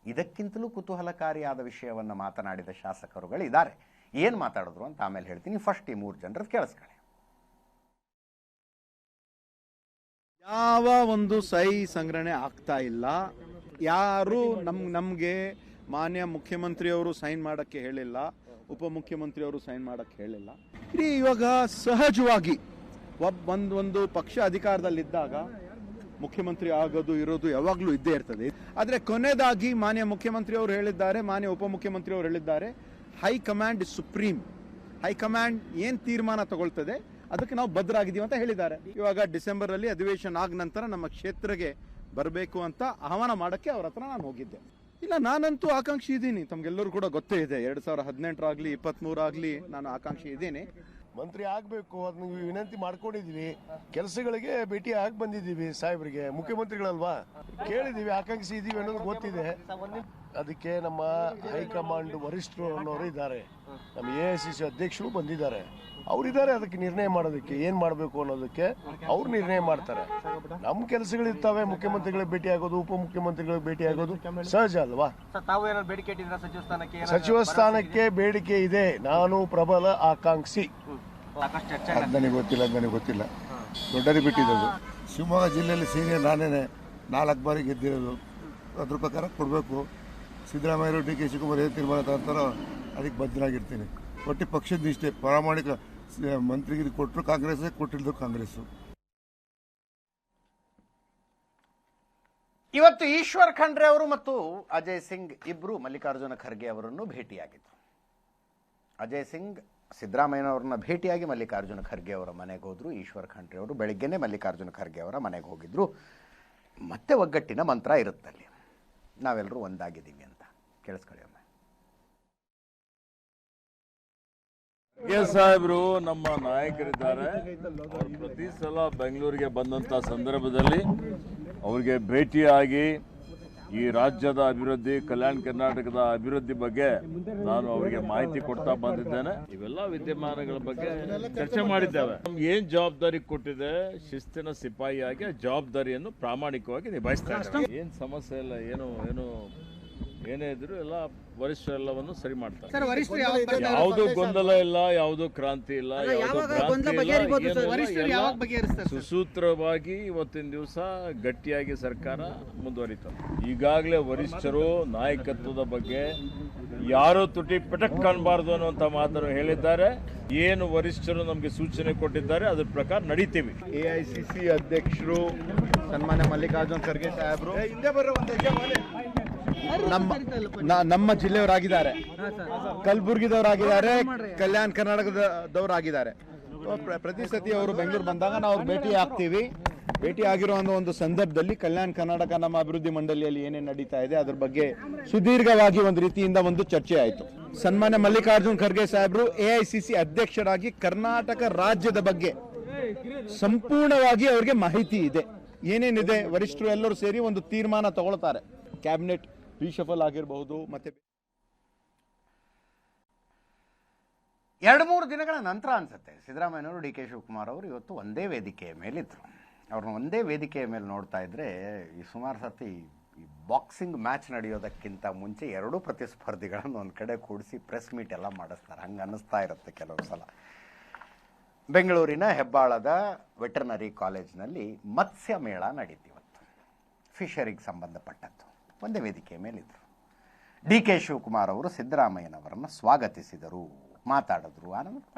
ಇದಕ್ಕಿಂತಲೂ ಕುತೂಹಲಕಾರಿಯಾದ ವಿಷಯವನ್ನು ಮಾತನಾಡಿದ ಶಾಸಕರುಗಳಿದ್ದಾರೆ. ಏನು ಮಾತಾಡಿದ್ರು ಅಂತ ಆಮೇಲೆ ಹೇಳ್ತೀನಿ. ಫಸ್ಟ್ ಈ 3 ಜನರದ್ದು ಕೇಳಿಸ್ಕೊಳ್ಳಿ. ಯಾವ ಒಂದು ಸಹಿ ಸಂಗ್ರಹಣೆ ಆಗ್ತಾ ಇಲ್ಲ. ಯಾರು ನಮಗೆ ಮಾನ್ಯ ಮುಖ್ಯಮಂತ್ರಿಯವರು ಸೈನ್ ಮಾಡೋಕ್ಕೆ ಹೇಳಿಲ್ಲ, ಉಪಮುಖ್ಯಮಂತ್ರಿಯವರು ಸೈನ್ ಮಾಡೋಕ್ಕೆ ಹೇಳಿಲ್ಲ. ಇವಾಗ ಸಹಜವಾಗಿ ಒಂದು ಪಕ್ಷ ಅಧಿಕಾರದಲ್ಲಿದ್ದಾಗ ಮುಖ್ಯಮಂತ್ರಿ ಆಗೋದು ಇರೋದು ಯಾವಾಗಲೂ ಇದ್ದೇ ಇರ್ತದೆ. ಆದರೆ ಕೊನೆಯದಾಗಿ ಮಾನ್ಯ ಮುಖ್ಯಮಂತ್ರಿಯವರು ಹೇಳಿದ್ದಾರೆ, ಮಾನ್ಯ ಉಪಮುಖ್ಯಮಂತ್ರಿಯವರು ಹೇಳಿದ್ದಾರೆ, ಹೈಕಮಾಂಡ್ ಇಸ್ ಸುಪ್ರೀಂ. ಹೈಕಮಾಂಡ್ ಏನು ತೀರ್ಮಾನ ತಗೊಳ್ತದೆ ಅದಕ್ಕೆ ನಾವು ಬದ್ಧರಾಗಿದ್ದೀವಿ ಅಂತ ಹೇಳಿದ್ದಾರೆ. ಇವಾಗ ಡಿಸೆಂಬರ್ ಅಲ್ಲಿ ಅಧಿವೇಶನ ಆದ ನಂತರ ನಮ್ಮ ಕ್ಷೇತ್ರಕ್ಕೆ ಬರಬೇಕು ಅಂತ ಆಹ್ವಾನ ಮಾಡೋಕ್ಕೆ ಅವ್ರ ಹತ್ರ ನಾನು ಹೋಗಿದ್ದೆ. ಇಲ್ಲ, ನಾನಂತೂ ಆಕಾಂಕ್ಷಿ ಇದ್ದೀನಿ, ತಮ್ಗೆಲ್ಲರೂ ಕೂಡ ಗೊತ್ತೇ ಇದೆ. 2018 23 ನಾನು ಆಕಾಂಕ್ಷಿ ಇದ್ದೀನಿ. ಮಂತ್ರಿ ಆಗಬೇಕು, ಅದನ್ನ ವಿನಂತಿ ಮಾಡ್ಕೊಂಡಿದೀವಿ. ಕೆಲಸಗಳಿಗೆ ಭೇಟಿ ಆಗಿ ಬಂದಿದ್ದೀವಿ ಸಾಹೇಬ್ರಿಗೆ, ಮುಖ್ಯಮಂತ್ರಿಗಳಲ್ವಾ, ಕೇಳಿದೀವಿ, ಆಕಾಂಕ್ಷಿ ಇದೀವಿ ಅನ್ನೋದು ಗೊತ್ತಿದೆ. ಅದಕ್ಕೆ ನಮ್ಮ ಹೈಕಮಾಂಡ್ ವರಿಷ್ಠರು ಅನ್ನೋರು ಇದ್ದಾರೆ, ನಮ್ಮ AICC ಅಧ್ಯಕ್ಷರು ಬಂದಿದ್ದಾರೆ, ಅವರಿದ್ದಾರೆ ಅದಕ್ಕೆ ನಿರ್ಣಯ ಮಾಡೋದಕ್ಕೆ, ಏನ್ ಮಾಡಬೇಕು ಅನ್ನೋದಕ್ಕೆ ಅವ್ರು ನಿರ್ಣಯ ಮಾಡ್ತಾರೆ. ನಮ್ಮ ಕೆಲಸಗಳಿರ್ತಾವೆ, ಮುಖ್ಯಮಂತ್ರಿಗಳಿಗೆ ಭೇಟಿ ಆಗೋದು, ಉಪಮುಖ್ಯಮಂತ್ರಿಗಳಿಗೆ ಭೇಟಿ ಆಗೋದು ಸಹಜ ಅಲ್ವಾ. ಸಚಿವ ಸ್ಥಾನಕ್ಕೆ ಬೇಡಿಕೆ ಇದೆ, ನಾನು ಪ್ರಬಲ ಆಕಾಂಕ್ಷಿ. ನನಗೆ ಗೊತ್ತಿಲ್ಲ. ದೊಡ್ಡರಿ ಬಿಟ್ಟಿದ್ದು ಶಿವಮೊಗ್ಗ ಜಿಲ್ಲೆಯಲ್ಲಿ ಸೀನಿಯರ್ ನಾನೇನೆ 4 ಬಾರಿ ಗೆದ್ದಿರೋದು. ಅದ್ರ ಪ್ರಕಾರ ಕೊಡಬೇಕು. ಸಿದ್ದರಾಮಯ್ಯರು DK ಶಿವಕುಮಾರ್ ಏನು ತೀರ್ಮಾನ ತಗೊಂತಾರೋ ಅದಕ್ಕೆ ಬದ್ಧರಾಗಿರ್ತೀನಿ. ಒಟ್ಟು ಪಕ್ಷದ ನಿಷ್ಠೆ, ಪ್ರಾಮಾಣಿಕ ಮಂತ್ರಿಗಿರಿ ಕೊಟ್ಟರು ಕಾಂಗ್ರೆಸ್, ಕೊಟ್ಟಿದ್ದು ಕಾಂಗ್ರೆಸ್. ಇವತ್ತು ಈಶ್ವರ್ ಖಂಡ್ರೆ ಅವರು ಮತ್ತು ಅಜಯ್ ಸಿಂಗ್ ಇಬ್ರು ಮಲ್ಲಿಕಾರ್ಜುನ ಖರ್ಗೆ ಅವರನ್ನು ಭೇಟಿಯಾಗಿದ್ರು. ಅಜಯ್ ಸಿಂಗ್ ಸಿದ್ದರಾಮಯ್ಯನವ್ರನ್ನ ಭೇಟಿಯಾಗಿ ಮಲ್ಲಿಕಾರ್ಜುನ ಖರ್ಗೆ ಅವರ ಮನೆಗೆ ಹೋದ್ರು. ಈಶ್ವರ್ ಖಂಡ್ರೆ ಅವರು ಬೆಳಿಗ್ಗೆನೆ ಮಲ್ಲಿಕಾರ್ಜುನ ಖರ್ಗೆ ಅವರ ಮನೆಗೆ ಹೋಗಿದ್ರು. ಮತ್ತೆ ಒಗ್ಗಟ್ಟಿನ ಮಂತ್ರ ಇರುತ್ತಲ್ಲಿ, ನಾವೆಲ್ಲರೂ ಒಂದಾಗಿದ್ದೀವಿ ಅಂತ. ಕೇಳಿಸ್ಕೊಳ್ಳಿ ಒಮ್ಮೆ. ಸಾಹೇಬರು ನಮ್ಮ ನಾಯಕರಿದ್ದಾರೆ. ಅವರು ಪ್ರತಿ ಸಲ ಬೆಂಗಳೂರಿಗೆ ಬಂದಂಥ ಸಂದರ್ಭದಲ್ಲಿ ಅವರಿಗೆ ಭೇಟಿಯಾಗಿ ಈ ರಾಜ್ಯದ ಅಭಿವೃದ್ಧಿ, ಕಲ್ಯಾಣ ಕರ್ನಾಟಕದ ಅಭಿವೃದ್ಧಿ ಬಗ್ಗೆ ನಾನು ಅವರಿಗೆ ಮಾಹಿತಿ ಕೊಡ್ತಾ ಬಂದಿದ್ದೇನೆ. ಇವೆಲ್ಲ ವಿದ್ಯಮಾನಗಳ ಬಗ್ಗೆ ಚರ್ಚೆ ಮಾಡಿದ್ದೇವೆ. ನಮ್ಗೆ ಏನ್ ಜವಾಬ್ದಾರಿ ಕೊಟ್ಟಿದೆ, ಶಿಸ್ತಿನ ಸಿಪಾಯಿಯಾಗಿ ಜವಾಬ್ದಾರಿಯನ್ನು ಪ್ರಾಮಾಣಿಕವಾಗಿ ನಿಭಾಯಿಸ್ತಾ ಇದ್ದಾರೆ. ಏನ್ ಸಮಸ್ಯೆ ಇಲ್ಲ, ಏನೇ ಇದ್ರು ಎಲ್ಲ ವರಿಷ್ಠರೆಲ್ಲವನ್ನು ಸರಿ ಮಾಡ್ತಾರೆ. ಯಾವುದು ಗೊಂದಲ ಇಲ್ಲ, ಯಾವುದು ಕ್ರಾಂತಿ ಇಲ್ಲ, ಸುಸೂತ್ರವಾಗಿ ಇವತ್ತಿನ ದಿವಸ ಗಟ್ಟಿಯಾಗಿ ಸರ್ಕಾರ ಮುಂದುವರಿತದೆ. ಈಗಾಗಲೇ ವರಿಷ್ಠರು ನಾಯಕತ್ವದ ಬಗ್ಗೆ ಯಾರು ತುಟಿ ಪಟಕ್ ಕಾಣಬಾರ್ದು ಅನ್ನುವಂತ ಮಾತನ್ನು ಹೇಳಿದ್ದಾರೆ. ಏನು ವರಿಷ್ಠರು ನಮಗೆ ಸೂಚನೆ ಕೊಟ್ಟಿದ್ದಾರೆ ಅದ್ರ ಪ್ರಕಾರ ನಡೀತೀವಿ. AICC ಅಧ್ಯಕ್ಷರು ಸನ್ಮಾನ್ಯ ಮಲ್ಲಿಕಾರ್ಜುನ್ ಖರ್ಗೆ ಸಾಹೇಬರು ನಮ್ಮ ಜಿಲ್ಲೆಯವರಾಗಿದ್ದಾರೆ, ಕಲಬುರ್ಗಿದವರಾಗಿದ್ದಾರೆ, ಕಲ್ಯಾಣ ಕರ್ನಾಟಕದವರಾಗಿದ್ದಾರೆ. ಪ್ರತಿ ಸತಿ ಅವರು ಬೆಂಗಳೂರು ಬಂದಾಗ ನಾವು ಭೇಟಿ ಆಗ್ತೀವಿ. ಭೇಟಿ ಆಗಿರೋ ಒಂದು ಸಂದರ್ಭದಲ್ಲಿ ಕಲ್ಯಾಣ ಕರ್ನಾಟಕ ನಮ್ಮ ಅಭಿವೃದ್ಧಿ ಮಂಡಳಿಯಲ್ಲಿ ಏನೇನು ನಡೀತಾ ಇದೆ ಅದ್ರ ಬಗ್ಗೆ ಸುದೀರ್ಘವಾಗಿ ಒಂದು ರೀತಿಯಿಂದ ಒಂದು ಚರ್ಚೆ ಆಯಿತು. ಸನ್ಮಾನ್ಯ ಮಲ್ಲಿಕಾರ್ಜುನ್ ಖರ್ಗೆ ಸಾಹೇಬರು AICC ಅಧ್ಯಕ್ಷರಾಗಿ ಕರ್ನಾಟಕ ರಾಜ್ಯದ ಬಗ್ಗೆ ಸಂಪೂರ್ಣವಾಗಿ ಅವರಿಗೆ ಮಾಹಿತಿ ಇದೆ, ಏನೇನಿದೆ. ವರಿಷ್ಠರು ಎಲ್ಲರೂ ಸೇರಿ ಒಂದು ತೀರ್ಮಾನ ತಗೊಳ್ತಾರೆ. ಕ್ಯಾಬಿನೆಟ್ ರೀಶಫಲ್ ಆಗಿರಬಹುದು. ಮತ್ತೆ 2-3 ದಿನಗಳ ನಂತರ ಅನ್ಸುತ್ತೆ ಸಿದ್ದರಾಮಯ್ಯನವರು DK ಶಿವಕುಮಾರ್ ಅವರು ಇವತ್ತು ಒಂದೇ ವೇದಿಕೆಯ ಮೇಲಿದ್ರು. ಅವ್ರನ್ನ ಒಂದೇ ವೇದಿಕೆಯ ಮೇಲೆ ನೋಡ್ತಾ ಇದ್ರೆ ಈ ಸುಮಾರು ಸತಿ ಈ ಬಾಕ್ಸಿಂಗ್ ಮ್ಯಾಚ್ ನಡೆಯೋದಕ್ಕಿಂತ ಮುಂಚೆ ಎರಡೂ ಪ್ರತಿಸ್ಪರ್ಧಿಗಳನ್ನು ಒಂದು ಕಡೆ ಕೂಡಿಸಿ ಪ್ರೆಸ್ ಮೀಟ್ ಎಲ್ಲ ಮಾಡಿಸ್ತಾರೆ. ಹಂಗೆ ಅನ್ನಿಸ್ತಾ ಇರುತ್ತೆ ಕೆಲವು ಸಲ. ಬೆಂಗಳೂರಿನ ಹೆಬ್ಬಾಳದ ವೆಟರ್ನರಿ ಕಾಲೇಜಿನಲ್ಲಿ ಮತ್ಸ್ಯ ಮೇಳ ನಡೀತು ಇವತ್ತು. ಫಿಶರಿಗೆ ಸಂಬಂಧಪಟ್ಟದ್ದು. ಒಂದೇ ವೇದಿಕೆಯ ಮೇಲಿದ್ರು. DK ಶಿವಕುಮಾರ್ ಅವರು ಸಿದ್ದರಾಮಯ್ಯನವರನ್ನು ಸ್ವಾಗತಿಸಿದರು, ಮಾತಾಡಿದ್ರು,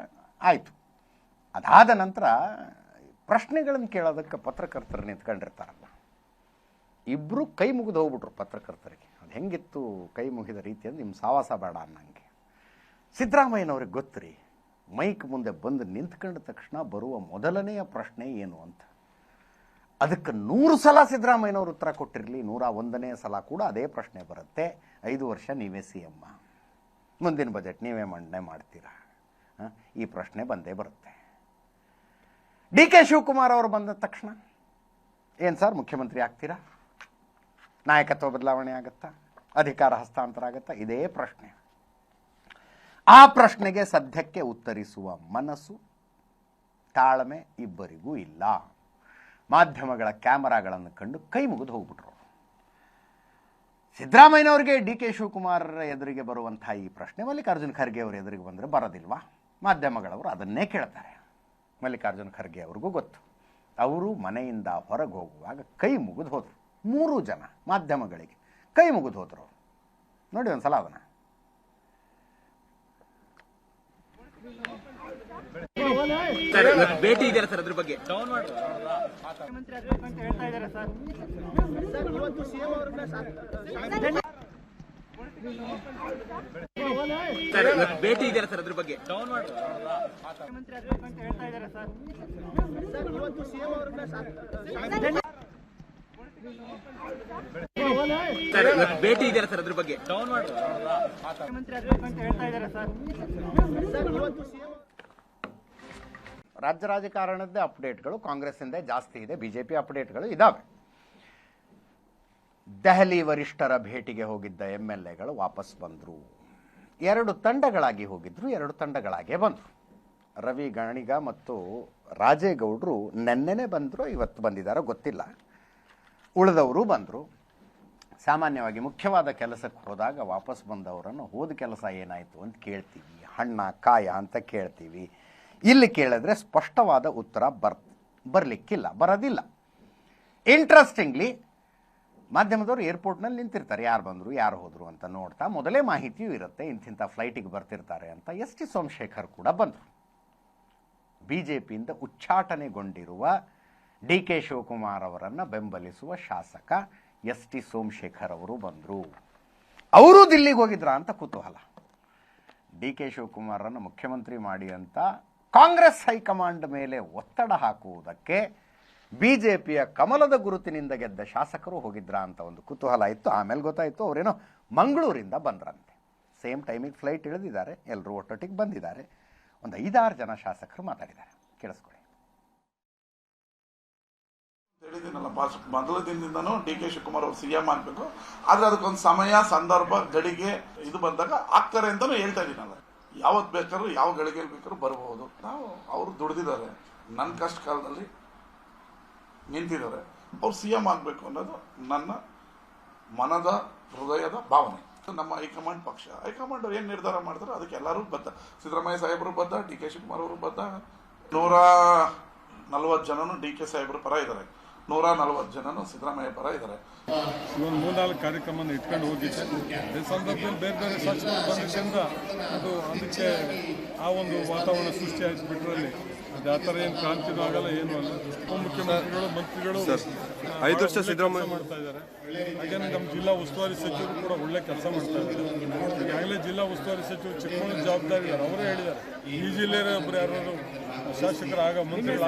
ಆಯಿತು. ಅದಾದ ನಂತರ ಪ್ರಶ್ನೆಗಳನ್ನು ಕೇಳೋದಕ್ಕೆ ಪತ್ರಕರ್ತರು ನಿಂತ್ಕೊಂಡಿರ್ತಾರಲ್ಲ, ಇಬ್ಬರು ಕೈ ಮುಗಿದು ಹೋಗ್ಬಿಟ್ರು ಪತ್ರಕರ್ತರಿಗೆ. ಅದು ಹೆಂಗಿತ್ತು ಕೈ ಮುಗಿದ ರೀತಿಯಲ್ಲಿ, ನಿಮ್ಮ ಸಾವಾಸ ಬೇಡ ಅನ್ನಂಗೆ. ಸಿದ್ದರಾಮಯ್ಯನವ್ರಿಗೆ ಗೊತ್ತುರಿ, ಮೈಕ್ ಮುಂದೆ ಬಂದು ನಿಂತ್ಕೊಂಡ ತಕ್ಷಣ ಬರುವ ಮೊದಲನೆಯ ಪ್ರಶ್ನೆ ಏನು ಅಂತ. ಅದಕ್ಕೆ 100 ಸಲ ಸಿದ್ದರಾಮಯ್ಯನವರು ಉತ್ತರ ಕೊಟ್ಟಿರಲಿ, 101ನೇ ಸಲ ಕೂಡ ಅದೇ ಪ್ರಶ್ನೆ ಬರುತ್ತೆ. 5 ವರ್ಷ ನೀವೇ CM, ಮುಂದಿನ ಬಜೆಟ್ ನೀವೇ ಮಂಡನೆ ಮಾಡ್ತೀರಾ, ಈ ಪ್ರಶ್ನೆ ಬಂದೇ ಬರುತ್ತೆ. DK ಶಿವಕುಮಾರ್ ಅವರು ಬಂದ ತಕ್ಷಣ ಏನು ಸರ್ ಮುಖ್ಯಮಂತ್ರಿ ಆಗ್ತೀರಾ, ನಾಯಕತ್ವ ಬದಲಾವಣೆ ಆಗುತ್ತಾ, ಅಧಿಕಾರ ಹಸ್ತಾಂತರ ಆಗುತ್ತಾ, ಇದೇ ಪ್ರಶ್ನೆ. ಆ ಪ್ರಶ್ನೆಗೆ ಸದ್ಯಕ್ಕೆ ಉತ್ತರಿಸುವ ಮನಸ್ಸು, ತಾಳ್ಮೆ ಇಬ್ಬರಿಗೂ ಇಲ್ಲ. ಮಾಧ್ಯಮಗಳ ಕ್ಯಾಮರಾಗಳನ್ನು ಕಂಡು ಕೈ ಮುಗಿದು ಹೋಗ್ಬಿಟ್ರು. ಸಿದ್ದರಾಮಯ್ಯನವರಿಗೆ DK ಶಿವಕುಮಾರ್ ಎದುರಿಗೆ ಬರುವಂತಹ ಈ ಪ್ರಶ್ನೆ ಮಲ್ಲಿಕಾರ್ಜುನ್ ಖರ್ಗೆ ಅವರು ಎದುರಿಗೆ ಬಂದರೆ ಬರೋದಿಲ್ವಾ? ಮಾಧ್ಯಮಗಳವರು ಅದನ್ನೇ ಕೇಳ್ತಾರೆ. ಮಲ್ಲಿಕಾರ್ಜುನ್ ಖರ್ಗೆ ಅವ್ರಿಗೂ ಗೊತ್ತು. ಅವರು ಮನೆಯಿಂದ ಹೊರಗೆ ಹೋಗುವಾಗ ಕೈ ಮುಗಿದು ಹೋದರು 3 ಜನ ಮಾಧ್ಯಮಗಳಿಗೆ. ಕೈ ಮುಗಿದು ಹೋದರು. ನೋಡಿ ಒಂದ್ಸಲ ಅದನ್ನು. ಭೇಟಿ ಇದೆಯಲ್ಲ ಸರ್, ಅದ್ರ ಬಗ್ಗೆ ಭೇಟಿ ಇದೆಯಲ್ಲ ಸರ್, ಅದ್ರ ಬಗ್ಗೆ ಭೇಟಿ ಇದೆಯಲ್ಲ ಸರ್, ಅದ್ರ ಬಗ್ಗೆ ರಾಜ್ಯ ರಾಜಕಾರಣದ ಅಪ್ಡೇಟ್ಗಳು ಕಾಂಗ್ರೆಸ್ಸಿಂದ ಜಾಸ್ತಿ ಇದೆ, ಬಿಜೆಪಿ ಅಪ್ಡೇಟ್ಗಳು ಇದ್ದಾವೆ. ದೆಹಲಿ ವರಿಷ್ಠರ ಭೇಟಿಗೆ ಹೋಗಿದ್ದ MLAಗಳು ವಾಪಸ್ ಬಂದರು. 2 ತಂಡಗಳಾಗಿ ಹೋಗಿದ್ರು, 2 ತಂಡಗಳಾಗೇ ಬಂದರು. ರವಿ ಗಣಿಗ ಮತ್ತು ರಾಜೇಗೌಡರು ನೆನ್ನೆನೆ ಬಂದರು, ಇವತ್ತು ಬಂದಿದ್ದಾರೋ ಗೊತ್ತಿಲ್ಲ. ಉಳಿದವರು ಬಂದರು. ಸಾಮಾನ್ಯವಾಗಿ ಮುಖ್ಯವಾದ ಕೆಲಸಕ್ಕೆ ಹೋದಾಗ ವಾಪಸ್ ಬಂದವರನ್ನು ಹೋದ ಕೆಲಸ ಏನಾಯಿತು ಅಂತ ಕೇಳ್ತೀವಿ, ಹಣ್ಣ ಕಾಯ ಅಂತ ಕೇಳ್ತೀವಿ. ಇಲ್ಲಿ ಕೇಳಿದ್ರೆ ಸ್ಪಷ್ಟವಾದ ಉತ್ತರ ಬರೋದಿಲ್ಲ. ಇಂಟ್ರೆಸ್ಟಿಂಗ್ಲಿ ಮಾಧ್ಯಮದವರು ಏರ್ಪೋರ್ಟ್ನಲ್ಲಿ ನಿಂತಿರ್ತಾರೆ, ಯಾರು ಬಂದರು ಯಾರು ಹೋದರು ಅಂತ ನೋಡ್ತಾ. ಮೊದಲೇ ಮಾಹಿತಿಯೂ ಇರುತ್ತೆ, ಇಂತಿಂಥ ಫ್ಲೈಟಿಗೆ ಬರ್ತಿರ್ತಾರೆ ಅಂತ. ST ಸೋಮಶೇಖರ್ ಕೂಡ ಬಂದರು. BJPಯಿಂದ ಉಚ್ಚಾಟನೆಗೊಂಡಿರುವ DK ಶಿವಕುಮಾರ್ ಅವರನ್ನು ಬೆಂಬಲಿಸುವ ಶಾಸಕ ST ಸೋಮಶೇಖರ್ ಅವರು ಬಂದರು. ಅವರು ದಿಲ್ಲಿಗೆ ಹೋಗಿದ್ರಾ ಅಂತ ಕುತೂಹಲ. DK ಶಿವಕುಮಾರನ್ನು ಮುಖ್ಯಮಂತ್ರಿ ಮಾಡಿ ಅಂತ ಕಾಂಗ್ರೆಸ್ ಹೈಕಮಾಂಡ್ ಮೇಲೆ ಒತ್ತಡ ಹಾಕುವುದಕ್ಕೆ BJPಯ ಕಮಲದ ಗುರುತಿನಿಂದ ಗೆದ್ದ ಶಾಸಕರು ಹೋಗಿದ್ರಾ ಅಂತ ಒಂದು ಕುತೂಹಲ ಇತ್ತು. ಆಮೇಲೆ ಗೊತ್ತಾಯಿತು ಅವರೇನೋ ಮಂಗಳೂರಿಂದ ಬಂದ್ರಂತೆ. ಸೇಮ್ ಟೈಮಿಗೆ ಫ್ಲೈಟ್ ಇಳಿದಿದ್ದಾರೆ, ಎಲ್ಲರೂ ಒಟ್ಟೊಟ್ಟಿಗೆ ಬಂದಿದ್ದಾರೆ. ಒಂದು 5-6 ಜನ ಶಾಸಕರು ಮಾತಾಡಿದ್ದಾರೆ, ಕೇಳಿಸ್ಕೊಳ್ಳಿ. ಹೇಳಿದ್ದೀನಲ್ಲ, ಮೊದಲ ದಿನದಿಂದನೂ DK ಶಿವಕುಮಾರ್ ಅವರು CM ಆಗಬೇಕು. ಆದ್ರೆ ಅದಕ್ಕೊಂದು ಸಮಯ, ಸಂದರ್ಭ, ಗಡಿಗೆ ಇದು ಬಂದಾಗ ಆಗ್ತಾರೆ ಅಂತಾನು ಹೇಳ್ತಾ ಇದ್ದೀನಲ್ಲ. ಯಾವತ್ತು ಬೇಕಾದ್ರೂ ಯಾವ ಗಳಿಗೆ ಬೇಕಾದ್ರೂ ಬರಬಹುದು. ನಾವು ಅವರು ದುಡ್ದಿದ್ದಾರೆ, ನನ್ನ ಕಷ್ಟ ಕಾಲದಲ್ಲಿ ನಿಂತಿದ್ದಾರೆ. ಅವ್ರು CM ಆಗಬೇಕು ಅನ್ನೋದು ನನ್ನ ಮನದ ಹೃದಯದ ಭಾವನೆ. ನಮ್ಮ ಹೈಕಮಾಂಡ್ ಪಕ್ಷ, ಹೈಕಮಾಂಡ್ ಏನ್ ನಿರ್ಧಾರ ಮಾಡ್ತಾರೋ ಅದಕ್ಕೆ ಎಲ್ಲರೂ ಬದ್ಧ. ಸಿದ್ದರಾಮಯ್ಯ ಸಾಹೇಬರು ಬದ್ಧ, DK ಶಿವಕುಮಾರ್ ಅವರು ಬದ್ಧ. 140 ಜನನು DK ಸಾಹೇಬರು ಪರ ಇದ್ದಾರೆ, 140 ಜನನು ಸಿದ್ದರಾಮಯ್ಯ ಪರ ಇದ್ದಾರೆ. ಒಂದು 3-4 ಕಾರ್ಯಕ್ರಮ ಇಟ್ಕೊಂಡು ಹೋಗಿದ್ದೆ. ಈ ಸಂದರ್ಭದಲ್ಲಿ ಬೇರೆ ಬೇರೆ ಶಾಸಕರು ಬಂದಿದ್ದರಿಂದ ಅದು ಅದಕ್ಕೆ ಆ ಒಂದು ವಾತಾವರಣ ಸೃಷ್ಟಿ ಆಯ್ತು. ಬಿಟ್ಟರಲ್ಲಿ ಅದು ಆ ಥರ ಏನು ಕ್ರಾಂತಿನೂ ಆಗಲ್ಲ, ಏನೂ ಅಲ್ಲ. ಉಪಮುಖ್ಯಮಂತ್ರಿಗಳು, ಮಂತ್ರಿಗಳು 5 ವರ್ಷ ಸಿದ್ದರಾಮಯ್ಯ ಮಾಡ್ತಾ ಇದ್ದಾರೆ. ಹಾಗೇನೆ ನಮ್ಮ ಜಿಲ್ಲಾ ಉಸ್ತುವಾರಿ ಸಚಿವರು ಕೂಡ ಒಳ್ಳೆ ಕೆಲಸ ಮಾಡ್ತಾ ಇದ್ದಾರೆ. ಈಗಾಗಲೇ ಜಿಲ್ಲಾ ಉಸ್ತುವಾರಿ ಸಚಿವರು ಚಿಕ್ಕಮಗಳೂರು ಜವಾಬ್ದಾರಿ ಇದ್ದಾರೆ, ಅವರೇ ಹೇಳಿದ್ದಾರೆ ಈ ಜಿಲ್ಲೆಯ ಒಬ್ಬರು ಯಾರು ಶಾಸಕರು ಮಂತ್ರಿಗಳು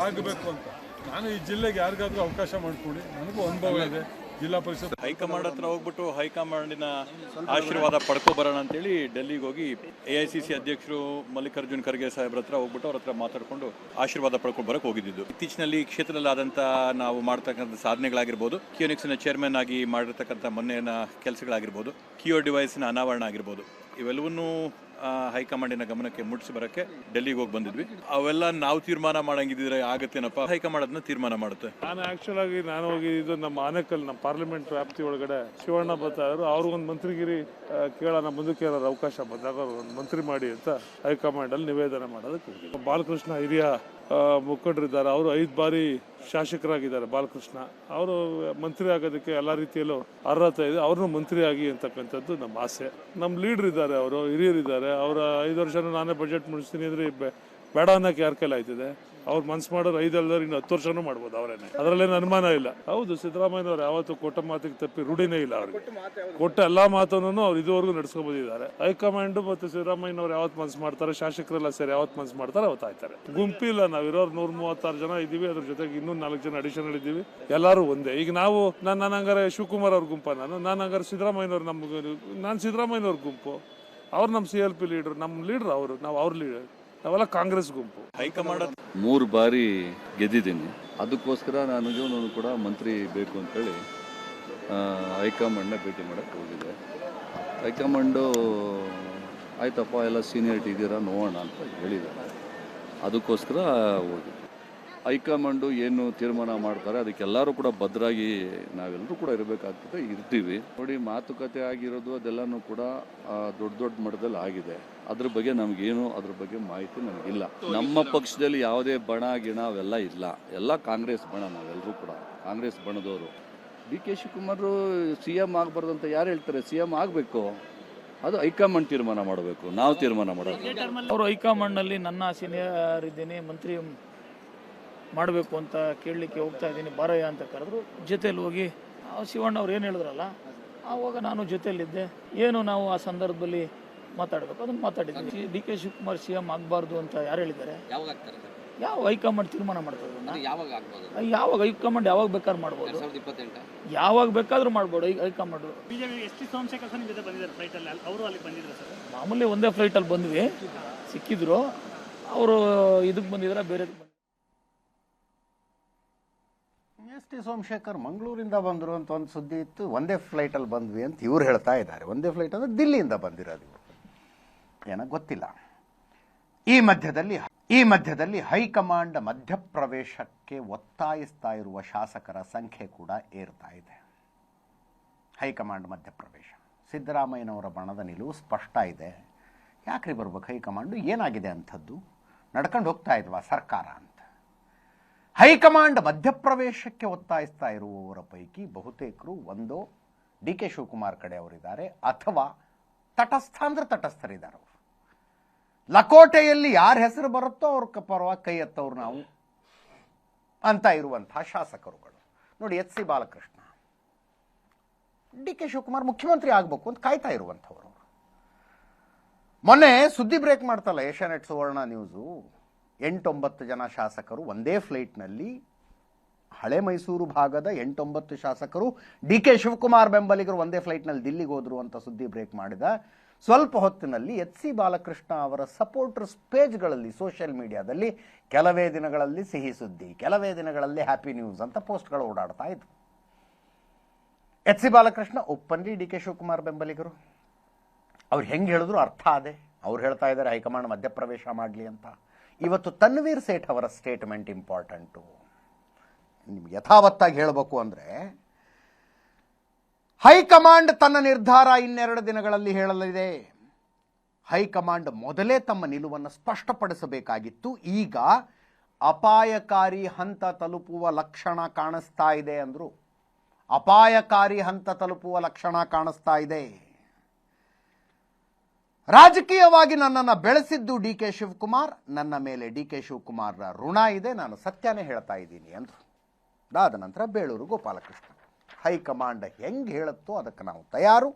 ಆಗಬೇಕು ಅಂತ. ನಾನು ಈ ಜಿಲ್ಲೆಗೆ ಯಾರಿಗಾದ್ರೂ ಅವಕಾಶ ಮಾಡಿಕೊಡಿ, ನನಗೂ ಅನುಭವ ಇದೆ. ಜಿಲ್ಲಾ ಪರಿಷತ್ ಹೈಕಮಾಂಡ್ ಹತ್ರ ಹೋಗ್ಬಿಟ್ಟು ಹೈಕಮಾಂಡಿನ ಆಶೀರ್ವಾದ ಪಡ್ಕೊಬರೋಣ ಅಂತೇಳಿ ಡೆಲ್ಲಿಗೆ ಹೋಗಿ AICC ಅಧ್ಯಕ್ಷರು ಮಲ್ಲಿಕಾರ್ಜುನ್ ಖರ್ಗೆ ಸಾಹೇಬ್ರ ಹತ್ರ ಹೋಗ್ಬಿಟ್ಟು ಅವ್ರ ಹತ್ರ ಮಾತಾಡ್ಕೊಂಡು ಆಶೀರ್ವಾದ ಪಡ್ಕೊಂಡು ಬರಕ್ಕೆ ಹೋಗಿದ್ದು. ಇತ್ತೀಚಿನಲ್ಲಿ ಕ್ಷೇತ್ರದಲ್ಲಿ ಆದಂಥ ನಾವು ಮಾಡ್ತಕ್ಕಂಥ ಸಾಧನೆಗಳಾಗಿರ್ಬೋದು, ಕಿಯೋನಿಕ್ಸ್ನ ಚೇರ್ಮನ್ ಆಗಿ ಮಾಡಿರ್ತಕ್ಕಂಥ ಮೊನ್ನೆಯ ಕೆಲಸಗಳಾಗಿರ್ಬೋದು, ಕಿಯೋ ಡಿವೈಸ್ನ ಅನಾವರಣ ಆಗಿರ್ಬೋದು, ಇವೆಲ್ಲವನ್ನೂ ಹೈಕಮಾಂಡಿನ ಗಮನಕ್ಕೆ ಮುಟ್ಟಿಸಿ ಬರೋಕ್ಕೆ ಡೆಲ್ಲಿಗೆ ಹೋಗಿ ಬಂದಿದ್ವಿ. ಅವೆಲ್ಲ ನಾವು ತೀರ್ಮಾನ ಮಾಡಂಗಿದ್ರೆ ಆಗತ್ತೇನಪ್ಪ, ಹೈಕಮಾಂಡ್ ಅದನ್ನ ತೀರ್ಮಾನ ಮಾಡುತ್ತೆ. ನಾನು ಹೋಗಿದ್ದು ನಮ್ಮ ಆನೇಕಲ್, ನಮ್ಮ ಪಾರ್ಲಿಮೆಂಟ್ ವ್ಯಾಪ್ತಿ ಒಳಗಡೆ ಶಿವಣ್ಣ ಬರ್ತಾ ಇದ್ರು. ಅವ್ರಿಗೊಂದು ಮಂತ್ರಿಗಿರಿ ಕೇಳೋಣ, ಮುಂದಕ್ಕೆ ಏನಾದ್ರು ಅವಕಾಶ ಬಂದಾಗ ಒಂದು ಮಂತ್ರಿ ಮಾಡಿ ಅಂತ ಹೈಕಮಾಂಡ್ ಅಲ್ಲಿ ನಿವೇದನೆ ಮಾಡೋದಕ್ಕೆ ಹೋಗಿದ್ವಿ. ಬಾಲಕೃಷ್ಣ ಹಿರಿಯ ಮುಖಂಡರಿದ್ದಾರೆ, ಅವರು 5 ಬಾರಿ ಶಾಸಕರಾಗಿದ್ದಾರೆ. ಬಾಲಕೃಷ್ಣ ಅವರು ಮಂತ್ರಿ ಆಗೋದಕ್ಕೆ ಎಲ್ಲ ರೀತಿಯಲ್ಲೂ ಅರ್ಹತೆ ಇದೆ, ಅವ್ರನ್ನೂ ಮಂತ್ರಿ ಆಗಿ ಅಂತಕ್ಕಂಥದ್ದು ನಮ್ಮ ಆಸೆ. ನಮ್ಮ ಲೀಡರ್ ಇದ್ದಾರೆ, ಅವರು ಹಿರಿಯರಿದ್ದಾರೆ. ಅವರ 5 ವರ್ಷನೂ ನಾನೇ ಬಜೆಟ್ ಮುಗಿಸ್ತೀನಿ ಅಂದರೆ ಬೇಡ ಅನ್ನೋಕೆ ಯಾರ ಕೈಲಿ ಆಯ್ತದೆ. ಅವ್ರು ಮನ್ಸು ಮಾಡೋರು 5 ಅಲ್ಲದ್ರೆ ಇನ್ನು 10 ವರ್ಷನೂ ಮಾಡ್ಬೋದು ಅವರೇನೆ, ಅದರಲ್ಲೇನು ಅನುಮಾನ ಇಲ್ಲ. ಹೌದು, ಸಿದ್ದರಾಮಯ್ಯನವ್ರು ಯಾವತ್ತೂ ಕೊಟ್ಟ ಮಾತಿಗೆ ತಪ್ಪಿ ರೂಢಿನೇ ಇಲ್ಲ. ಅವ್ರಿಗೆ ಕೊಟ್ಟ ಎಲ್ಲ ಮಾತನ್ನು ಅವ್ರು ಇದುವರೆಗೂ ನಡ್ಸ್ಕೊಂಡು ಬಂದಿದ್ದಾರೆ. ಹೈಕಮಾಂಡ್ ಮತ್ತು ಸಿದ್ದರಾಮಯ್ಯನವ್ರು ಯಾವತ್ತು ಮನ್ಸು ಮಾಡ್ತಾರೆ, ಶಾಸಕರೆಲ್ಲ ಸೇರಿ ಯಾವತ್ತು ಮನ್ಸು ಮಾಡ್ತಾರೆ ಅವತ್ತು ಆಯ್ತಾರೆ. ಗುಂಪಿಲ್ಲ, ನಾವಿರೋರು 136 ಜನ ಇದ್ದೀವಿ, ಅದ್ರ ಜೊತೆಗೆ ಇನ್ನೂ 4 ಜನ ಅಡಿಷನಲ್ ಇದ್ದೀವಿ. ಎಲ್ಲರೂ ಒಂದೇ. ಈಗ ನಾವು ನಾನು ಹಂಗಾರೆ ಶಿವಕುಮಾರ್ ಅವ್ರ ಗುಂಪ, ನಾನು ಹಂಗಾರೆ ಸಿದ್ದರಾಮಯ್ಯನವ್ರು, ನಾನು ಸಿದ್ದರಾಮಯ್ಯನವ್ರ ಗುಂಪು, ಅವ್ರು ನಮ್ಮ CLP ಲೀಡರ್, ನಮ್ಮ ಲೀಡರ್ ಅವರು, ನಾವು ಅವ್ರ ಲೀಡರ್, ನಾವೆಲ್ಲ ಕಾಂಗ್ರೆಸ್ ಗುಂಪು. ಹೈಕಮಾಂಡ್ 3 ಬಾರಿ ಗೆದ್ದಿದ್ದೀನಿ, ಅದಕ್ಕೋಸ್ಕರ ನನಗೂ ಕೂಡ ಮಂತ್ರಿ ಬೇಕು ಅಂತೇಳಿ ಹೈಕಮಾಂಡ್ನ ಭೇಟಿ ಮಾಡೋಕ್ಕೆ ಹೋಗಿದೆ. ಹೈಕಮಾಂಡು ಆಯ್ತಪ್ಪ ಎಲ್ಲ ಸೀನಿಯರಿಟಿ ಇದ್ದೀರಾ ನೋಡೋಣ ಅಂತ ಹೇಳಿದ್ದಾರೆ, ಅದಕ್ಕೋಸ್ಕರ ಹೋಗಿದೆ. ಹೈಕಮಾಂಡು ಏನು ತೀರ್ಮಾನ ಮಾಡ್ತಾರೆ ಅದಕ್ಕೆಲ್ಲರೂ ಕೂಡ ಭದ್ರಾಗಿ ನಾವೆಲ್ಲರೂ ಕೂಡ ಇರಬೇಕಾಗ್ತದೆ, ಇರ್ತೀವಿ. ನೋಡಿ, ಮಾತುಕತೆ ಆಗಿರೋದು ಅದೆಲ್ಲನೂ ಕೂಡ ದೊಡ್ಡ ಮಟ್ಟದಲ್ಲಿ ಆಗಿದೆ. ಅದ್ರ ಬಗ್ಗೆ ನಮಗೇನು ಅದ್ರ ಬಗ್ಗೆ ಮಾಹಿತಿ ನಮಗಿಲ್ಲ. ನಮ್ಮ ಪಕ್ಷದಲ್ಲಿ ಯಾವುದೇ ಬಣ ಗಿಣ ಅವೆಲ್ಲ ಇಲ್ಲ, ಎಲ್ಲ ಕಾಂಗ್ರೆಸ್ ಬಣ, ನಾವೆಲ್ಲರೂ ಕೂಡ ಕಾಂಗ್ರೆಸ್ ಬಣದವರು. ಡಿ ಕೆ ಶಿವಕುಮಾರ್ CM ಆಗಬಾರ್ದು ಅಂತ ಯಾರು ಹೇಳ್ತಾರೆ? CM ಆಗಬೇಕು, ಅದು ಹೈಕಮಾಂಡ್ ತೀರ್ಮಾನ ಮಾಡಬೇಕು, ನಾವು ತೀರ್ಮಾನ ಮಾಡೋದು. ಅವರು ಹೈಕಮಾಂಡ್ನಲ್ಲಿ ನನ್ನ ಸೀನಿಯರ್ ಇದ್ದೀನಿ, ಮಂತ್ರಿ ಮಾಡಬೇಕು ಅಂತ ಕೇಳಲಿಕ್ಕೆ ಹೋಗ್ತಾ ಇದ್ದೀನಿ, ಬಾರಯ್ಯ ಅಂತ ಕರೆದ್ರು. ಜೊತೆಯಲ್ಲಿ ಹೋಗಿ ಶಿವಣ್ಣ ಅವ್ರು ಏನು ಹೇಳಿದ್ರಲ್ಲ, ಆವಾಗ ನಾನು ಜೊತೆಯಲ್ಲಿದ್ದೆ. ಏನು ನಾವು ಆ ಸಂದರ್ಭದಲ್ಲಿ ಮಾತಾಡಬೇಕು ಅದನ್ನು ಮಾತಾಡಿದ್ವಿ. ಡಿ ಕೆ ಶಿವಕುಮಾರ್ CM ಆಗಬಾರ್ದು ಅಂತ ಯಾರು ಹೇಳಿದ್ದಾರೆ? ಯಾವ ಹೈಕಮಾಂಡ್ ತೀರ್ಮಾನ ಮಾಡ್ತಾರೆ? ಯಾವಾಗ ಹೈಕಮಾಂಡ್ ಯಾವಾಗ ಬೇಕಾದ್ರೂ ಮಾಡ್ಬೋದು, ಯಾವಾಗ ಬೇಕಾದ್ರೂ ಮಾಡ್ಬೋದು ಹೈಕಮಾಂಡ್. ಮಾಮೂಲಿ ಒಂದೇ ಫ್ಲೈಟಲ್ಲಿ ಬಂದ್ವಿ, ಸಿಕ್ಕಿದ್ರು. ಅವರು ಇದಕ್ಕೆ ಬಂದಿದ್ರೆ ಬೇರೆ. ಎಸ್.ಟಿ. ಸೋಮಶೇಖರ್ ಮಂಗಳೂರಿಂದ ಬಂದರು ಅಂತ ಒಂದು ಸುದ್ದಿ ಇತ್ತು. ಒಂದೇ ಫ್ಲೈಟಲ್ಲಿ ಬಂದ್ವಿ ಅಂತ ಇವ್ರು ಹೇಳ್ತಾ ಇದ್ದಾರೆ. ಒಂದೇ ಫ್ಲೈಟ್ ಅಂದರೆ ದಿಲ್ಲಿಯಿಂದ ಬಂದಿರೋದು ಇವರು, ಏನೋ ಗೊತ್ತಿಲ್ಲ. ಈ ಮಧ್ಯದಲ್ಲಿ ಹೈಕಮಾಂಡ್ ಮಧ್ಯಪ್ರವೇಶಕ್ಕೆ ಒತ್ತಾಯಿಸ್ತಾ ಇರುವ ಶಾಸಕರ ಸಂಖ್ಯೆ ಕೂಡ ಏರ್ತಾ ಇದೆ. ಹೈಕಮಾಂಡ್ ಮಧ್ಯಪ್ರವೇಶ, ಸಿದ್ದರಾಮಯ್ಯನವರ ಬಣದ ನಿಲುವು ಸ್ಪಷ್ಟ ಇದೆ. ಯಾಕ್ರಿ ಬರ್ಬೇಕು ಹೈಕಮಾಂಡು? ಏನಾಗಿದೆ ಅಂಥದ್ದು? ನಡ್ಕೊಂಡು ಹೋಗ್ತಾ ಇಲ್ವಾ ಸರ್ಕಾರ ಅಂತ. ಹೈಕಮಾಂಡ್ ಮಧ್ಯಪ್ರವೇಶಕ್ಕೆ ಒತ್ತಾಯಿಸ್ತಾ ಇರುವವರ ಪೈಕಿ ಬಹುತೇಕರು ಒಂದೋ ಡಿ ಕೆ ಶಿವಕುಮಾರ್ ಕಡೆ ಅವರಿದ್ದಾರೆ, ಅಥವಾ ತಟಸ್ಥರಿದ್ದಾರೆ. ಲಕೋಟೆಯಲ್ಲಿ ಯಾರ ಹೆಸರು ಬರುತ್ತೋ ಅವ್ರ ಪರವಾಗಿ ಕೈ ಎತ್ತವ್ರು ನಾವು ಅಂತ ಇರುವಂತಹ ಶಾಸಕರುಗಳು. ನೋಡಿ, ಎಚ್.ಸಿ. ಬಾಲಕೃಷ್ಣ ಡಿ ಕೆ ಶಿವಕುಮಾರ್ ಮುಖ್ಯಮಂತ್ರಿ ಆಗಬೇಕು ಅಂತ ಕಾಯ್ತಾ ಇರುವಂಥವ್ರು. ಮೊನ್ನೆ ಸುದ್ದಿ ಬ್ರೇಕ್ ಮಾಡ್ತಲ್ಲ ಏಷ್ಯಾನೆಟ್ ಸುವರ್ಣ ನ್ಯೂಸು, 8-9 ಜನ ಶಾಸಕರು ಒಂದೇ ಫ್ಲೈಟ್ನಲ್ಲಿ, ಹಳೆ ಮೈಸೂರು ಭಾಗದ 8-9 ಶಾಸಕರು ಡಿ ಕೆ ಶಿವಕುಮಾರ್ ಬೆಂಬಲಿಗರು ಒಂದೇ ಫ್ಲೈಟ್ನಲ್ಲಿ ದಿಲ್ಲಿಗೆ ಹೋದ್ರು ಅಂತ ಸುದ್ದಿ ಬ್ರೇಕ್ ಮಾಡಿದ ಸ್ವಲ್ಪ ಹೊತ್ತಿನಲ್ಲಿ ಎಚ್.ಸಿ. ಬಾಲಕೃಷ್ಣ ಅವರ ಸಪೋರ್ಟರ್ಸ್ ಪೇಜ್ಗಳಲ್ಲಿ, ಸೋಷಿಯಲ್ ಮೀಡಿಯಾದಲ್ಲಿ ಕೆಲವೇ ದಿನಗಳಲ್ಲಿ ಸಿಹಿ ಸುದ್ದಿ, ಕೆಲವೇ ದಿನಗಳಲ್ಲಿ ಹ್ಯಾಪಿ ನ್ಯೂಸ್ ಅಂತ ಪೋಸ್ಟ್ಗಳು ಓಡಾಡ್ತಾ ಇದ್ವು. H C. Balakrishna openly D K Shivakumar ಬೆಂಬಲಿಗರು. ಅವ್ರು ಹೆಂಗೆ ಹೇಳಿದ್ರು ಅರ್ಥ ಅದೇ. ಅವ್ರು ಹೇಳ್ತಾ ಇದ್ದಾರೆ ಹೈಕಮಾಂಡ್ ಮಧ್ಯಪ್ರವೇಶ ಮಾಡಲಿ ಅಂತ. ಇವತ್ತು ತನ್ವೀರ್ ಸೇಠ್ ಅವರ ಸ್ಟೇಟ್ಮೆಂಟ್ ಇಂಪಾರ್ಟೆಂಟು. ನಿಮ್ಗೆ ಯಥಾವತ್ತಾಗಿ ಹೇಳಬೇಕು ಅಂದರೆ, ಹೈಕಮಾಂಡ್ ತನ್ನ ನಿರ್ಧಾರ 2 ದಿನಗಳಲ್ಲಿ ಹೇಳಲಿದೆ. ಹೈಕಮಾಂಡ್ ಮೊದಲೇ ತಮ್ಮ ನಿಲುವನ್ನು ಸ್ಪಷ್ಟಪಡಿಸಬೇಕಾಗಿತ್ತು. ಈಗ ಅಪಾಯಕಾರಿ ಹಂತ ತಲುಪುವ ಲಕ್ಷಣ ಕಾಣಿಸ್ತಾ ಇದೆ ಅಂದರು. ಅಪಾಯಕಾರಿ ಹಂತ ತಲುಪುವ ಲಕ್ಷಣ ಕಾಣಿಸ್ತಾ ಇದೆ. ರಾಜಕೀಯವಾಗಿ ನನ್ನನ್ನು ಬೆಳೆಸಿದ್ದು ಡಿ ಕೆ ಶಿವಕುಮಾರ್, ನನ್ನ ಮೇಲೆ ಡಿ ಕೆ ಶಿವಕುಮಾರ್ರ ಋಣ ಇದೆ, ನಾನು ಸತ್ಯನೇ ಹೇಳ್ತಾ ಇದ್ದೀನಿ ಅಂದರು. ಅದಾದ ನಂತರ ಬೇಳೂರು ಗೋಪಾಲಕೃಷ್ಣ, ಹೈಕಮಾಂಡ್ ಹೆಂಗೆ ಹೇಳುತ್ತೋ ಅದಕ್ಕೆ ನಾವು ತಯಾರು,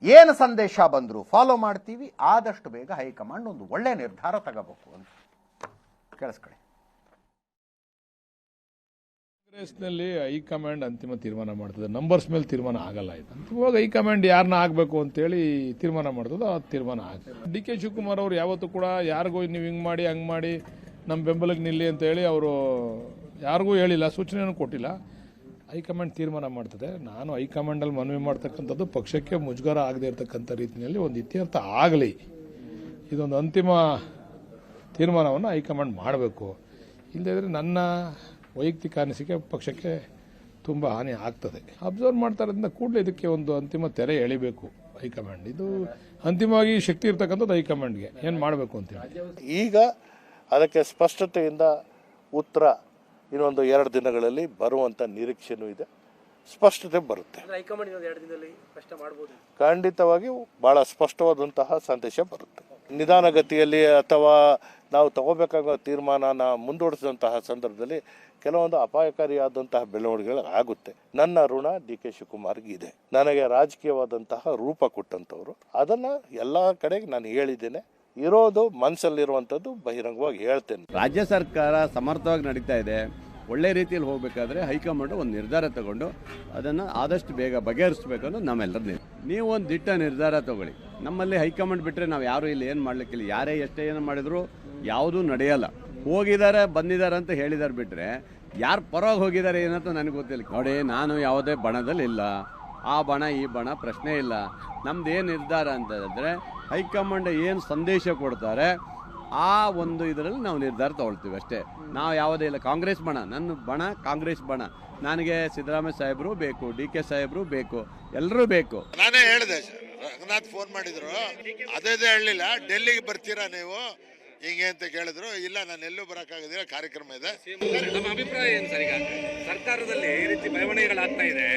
ಏನು ಸಂದೇಶ ಬಂದರೂ ಫಾಲೋ ಮಾಡ್ತೀವಿ, ಆದಷ್ಟು ಬೇಗ ಹೈಕಮಾಂಡ್ ಒಂದು ಒಳ್ಳೆಯ ನಿರ್ಧಾರ ತಗೋಬೇಕು ಅಂತ. ಕೇಳಿಸ್ಕೊಳ್ಳಿ. ಕಾಂಗ್ರೆಸ್ನಲ್ಲಿ ಹೈಕಮಾಂಡ್ ಅಂತಿಮ ತೀರ್ಮಾನ ಮಾಡ್ತದೆ, ನಂಬರ್ಸ್ ಮೇಲೆ ತೀರ್ಮಾನ ಆಗಲ್ಲ. ಇದು ಅಂತಿಮವಾಗಿ ಹೈಕಮಾಂಡ್ ಯಾರನ್ನ ಆಗಬೇಕು ಅಂತೇಳಿ ತೀರ್ಮಾನ ಮಾಡ್ತದೆ, ಆ ತೀರ್ಮಾನ ಆಗ್ತದೆ. ಡಿ ಕೆ ಶಿವಕುಮಾರ್ ಅವರು ಯಾವತ್ತೂ ಕೂಡ ಯಾರಿಗೂ ನೀವು ಹಿಂಗೆ ಮಾಡಿ ಹಂಗೆ ಮಾಡಿ ನಮ್ಮ ಬೆಂಬಲಕ್ಕೆ ನಿಲ್ಲಿ ಅಂತ ಹೇಳಿ ಅವರು ಯಾರಿಗೂ ಹೇಳಿಲ್ಲ, ಸೂಚನೆಯನ್ನು ಕೊಟ್ಟಿಲ್ಲ. ಹೈಕಮಾಂಡ್ ತೀರ್ಮಾನ ಮಾಡ್ತದೆ. ನಾನು ಹೈಕಮಾಂಡಲ್ಲಿ ಮನವಿ ಮಾಡ್ತಕ್ಕಂಥದ್ದು ಪಕ್ಷಕ್ಕೆ ಮುಜುಗರ ಆಗದೆ ಇರತಕ್ಕಂಥ ರೀತಿಯಲ್ಲಿ ಒಂದು ಇತ್ಯರ್ಥ ಆಗಲಿ, ಇದೊಂದು ಅಂತಿಮ ತೀರ್ಮಾನವನ್ನು ಹೈಕಮಾಂಡ್ ಮಾಡಬೇಕು. ಇಲ್ಲದಿದ್ದರೆ ನನ್ನ ವೈಯಕ್ತಿಕ ಅನಿಸಿಕೆ ಪಕ್ಷಕ್ಕೆ ತುಂಬ ಹಾನಿ ಆಗ್ತದೆ. ಅಬ್ಸರ್ವ್ ಮಾಡ್ತಾರಿಂದ ಕೂಡಲೇ ಇದಕ್ಕೆ ಒಂದು ಅಂತಿಮ ತೆರೆ ಎಳಿಬೇಕು ಹೈಕಮಾಂಡ್. ಇದು ಅಂತಿಮವಾಗಿ ಶಕ್ತಿ ಇರ್ತಕ್ಕಂಥದ್ದು ಹೈಕಮಾಂಡ್ಗೆ ಏನು ಮಾಡಬೇಕು ಅಂತೇಳಿ. ಈಗ ಅದಕ್ಕೆ ಸ್ಪಷ್ಟತೆಯಿಂದ ಉತ್ತರ ಇನ್ನೊಂದು 2 ದಿನಗಳಲ್ಲಿ ಬರುವಂಥ ನಿರೀಕ್ಷೆನೂ ಇದೆ. ಸ್ಪಷ್ಟತೆ ಬರುತ್ತೆ. ಖಂಡಿತವಾಗಿಯೂ ಭಾಳ ಸ್ಪಷ್ಟವಾದಂತಹ ಸಂದೇಶ ಬರುತ್ತೆ. ನಿಧಾನಗತಿಯಲ್ಲಿ ಅಥವಾ ನಾವು ತಗೋಬೇಕಾಗೋ ತೀರ್ಮಾನನ ಮುಂದೂಡಿಸಿದಂತಹ ಸಂದರ್ಭದಲ್ಲಿ ಕೆಲವೊಂದು ಅಪಾಯಕಾರಿಯಾದಂತಹ ಬೆಳವಣಿಗೆಗಳು ಆಗುತ್ತೆ. ನನ್ನ ಋಣ ಡಿ ಕೆ ಶಿವಕುಮಾರ್ಗೆ ಇದೆ. ನನಗೆ ರಾಜಕೀಯವಾದಂತಹ ರೂಪ ಕೊಟ್ಟಂಥವ್ರು. ಅದನ್ನು ಎಲ್ಲ ಕಡೆಗೆ ನಾನು ಹೇಳಿದ್ದೇನೆ. ಇರೋದು ಮನಸ್ಸಲ್ಲಿರುವಂಥದ್ದು ಬಹಿರಂಗವಾಗಿ ಹೇಳ್ತೇನೆ. ರಾಜ್ಯ ಸರ್ಕಾರ ಸಮರ್ಥವಾಗಿ ನಡೀತಾ ಇದೆ. ಒಳ್ಳೆ ರೀತಿಯಲ್ಲಿ ಹೋಗಬೇಕಾದ್ರೆ ಹೈಕಮಾಂಡ್ ಒಂದು ನಿರ್ಧಾರ ತಗೊಂಡು ಅದನ್ನು ಆದಷ್ಟು ಬೇಗ ಬಗೆಹರಿಸಬೇಕು ಅನ್ನೋದು ನಮ್ಮೆಲ್ಲರ ನೀವು ಒಂದು ದಿಟ್ಟ ನಿರ್ಧಾರ ತಗೊಳ್ಳಿ. ನಮ್ಮಲ್ಲಿ ಹೈಕಮಾಂಡ್ ಬಿಟ್ಟರೆ ನಾವು ಯಾರು ಇಲ್ಲಿ ಏನು ಮಾಡಲಿಕ್ಕಿಲ್ಲ. ಯಾರೇ ಎಷ್ಟೇ ಏನು ಮಾಡಿದ್ರು ಯಾವುದೂ ನಡೆಯಲ್ಲ. ಹೋಗಿದ್ದಾರೆ ಬಂದಿದ್ದಾರೆ ಅಂತ ಹೇಳಿದ್ದಾರೆ ಬಿಟ್ಟರೆ ಯಾರು ಪರವಾಗಿ ಹೋಗಿದ್ದಾರೆ ಏನಂತ ನನಗೆ ಗೊತ್ತಿಲ್ಲ. ನೋಡಿ, ನಾನು ಯಾವುದೇ ಬಣದಲ್ಲಿ ಇಲ್ಲ. ಆ ಬಣ ಈ ಬಣ ಪ್ರಶ್ನೆ ಇಲ್ಲ. ನಮ್ದು ಏನು ನಿರ್ಧಾರ ಅಂತಂದರೆ ಹೈಕಮಾಂಡ್ ಏನು ಸಂದೇಶ ಕೊಡ್ತಾರೆ ಆ ಒಂದು ಇದರಲ್ಲಿ ನಾವು ನಿರ್ಧಾರ ತಗೊಳ್ತೀವಿ ಅಷ್ಟೇ. ನಾವು ಯಾವುದೇ ಇಲ್ಲ. ಕಾಂಗ್ರೆಸ್ ಬಣ, ನನ್ನ ಬಣ ಕಾಂಗ್ರೆಸ್ ಬಣ. ನನಗೆ ಸಿದ್ದರಾಮಯ್ಯ ಸಾಹೇಬರು ಬೇಕು, ಡಿ ಕೆ ಸಾಹೇಬರು ಬೇಕು, ಎಲ್ಲರೂ ಬೇಕು. ನಾನೇ ಹೇಳಿದೆ, ರಂಗನಾಥ್ ಫೋನ್ ಮಾಡಿದ್ರು, ಅದೇ ಹೇಳಲಿಲ್ಲ. ಡೆಲ್ಲಿಗೆ ಬರ್ತೀರಾ ನೀವು, ಹಿಂಗೆ ಅಂತ ಕೇಳಿದ್ರು. ಇಲ್ಲ, ನಾನು ಎಲ್ಲೂ ಬರೋಕ್ಕಾಗೋದಿಲ್ಲ, ಕಾರ್ಯಕ್ರಮ ಇದೆ. ನಮ್ಮ ಅಭಿಪ್ರಾಯ ಏನು ಸರ್? ಈಗ ಸರ್ಕಾರದಲ್ಲಿ ಈ ರೀತಿ ಬೆಳವಣಿಗೆಗಳಾಗ್ತಾ ಇದೆ,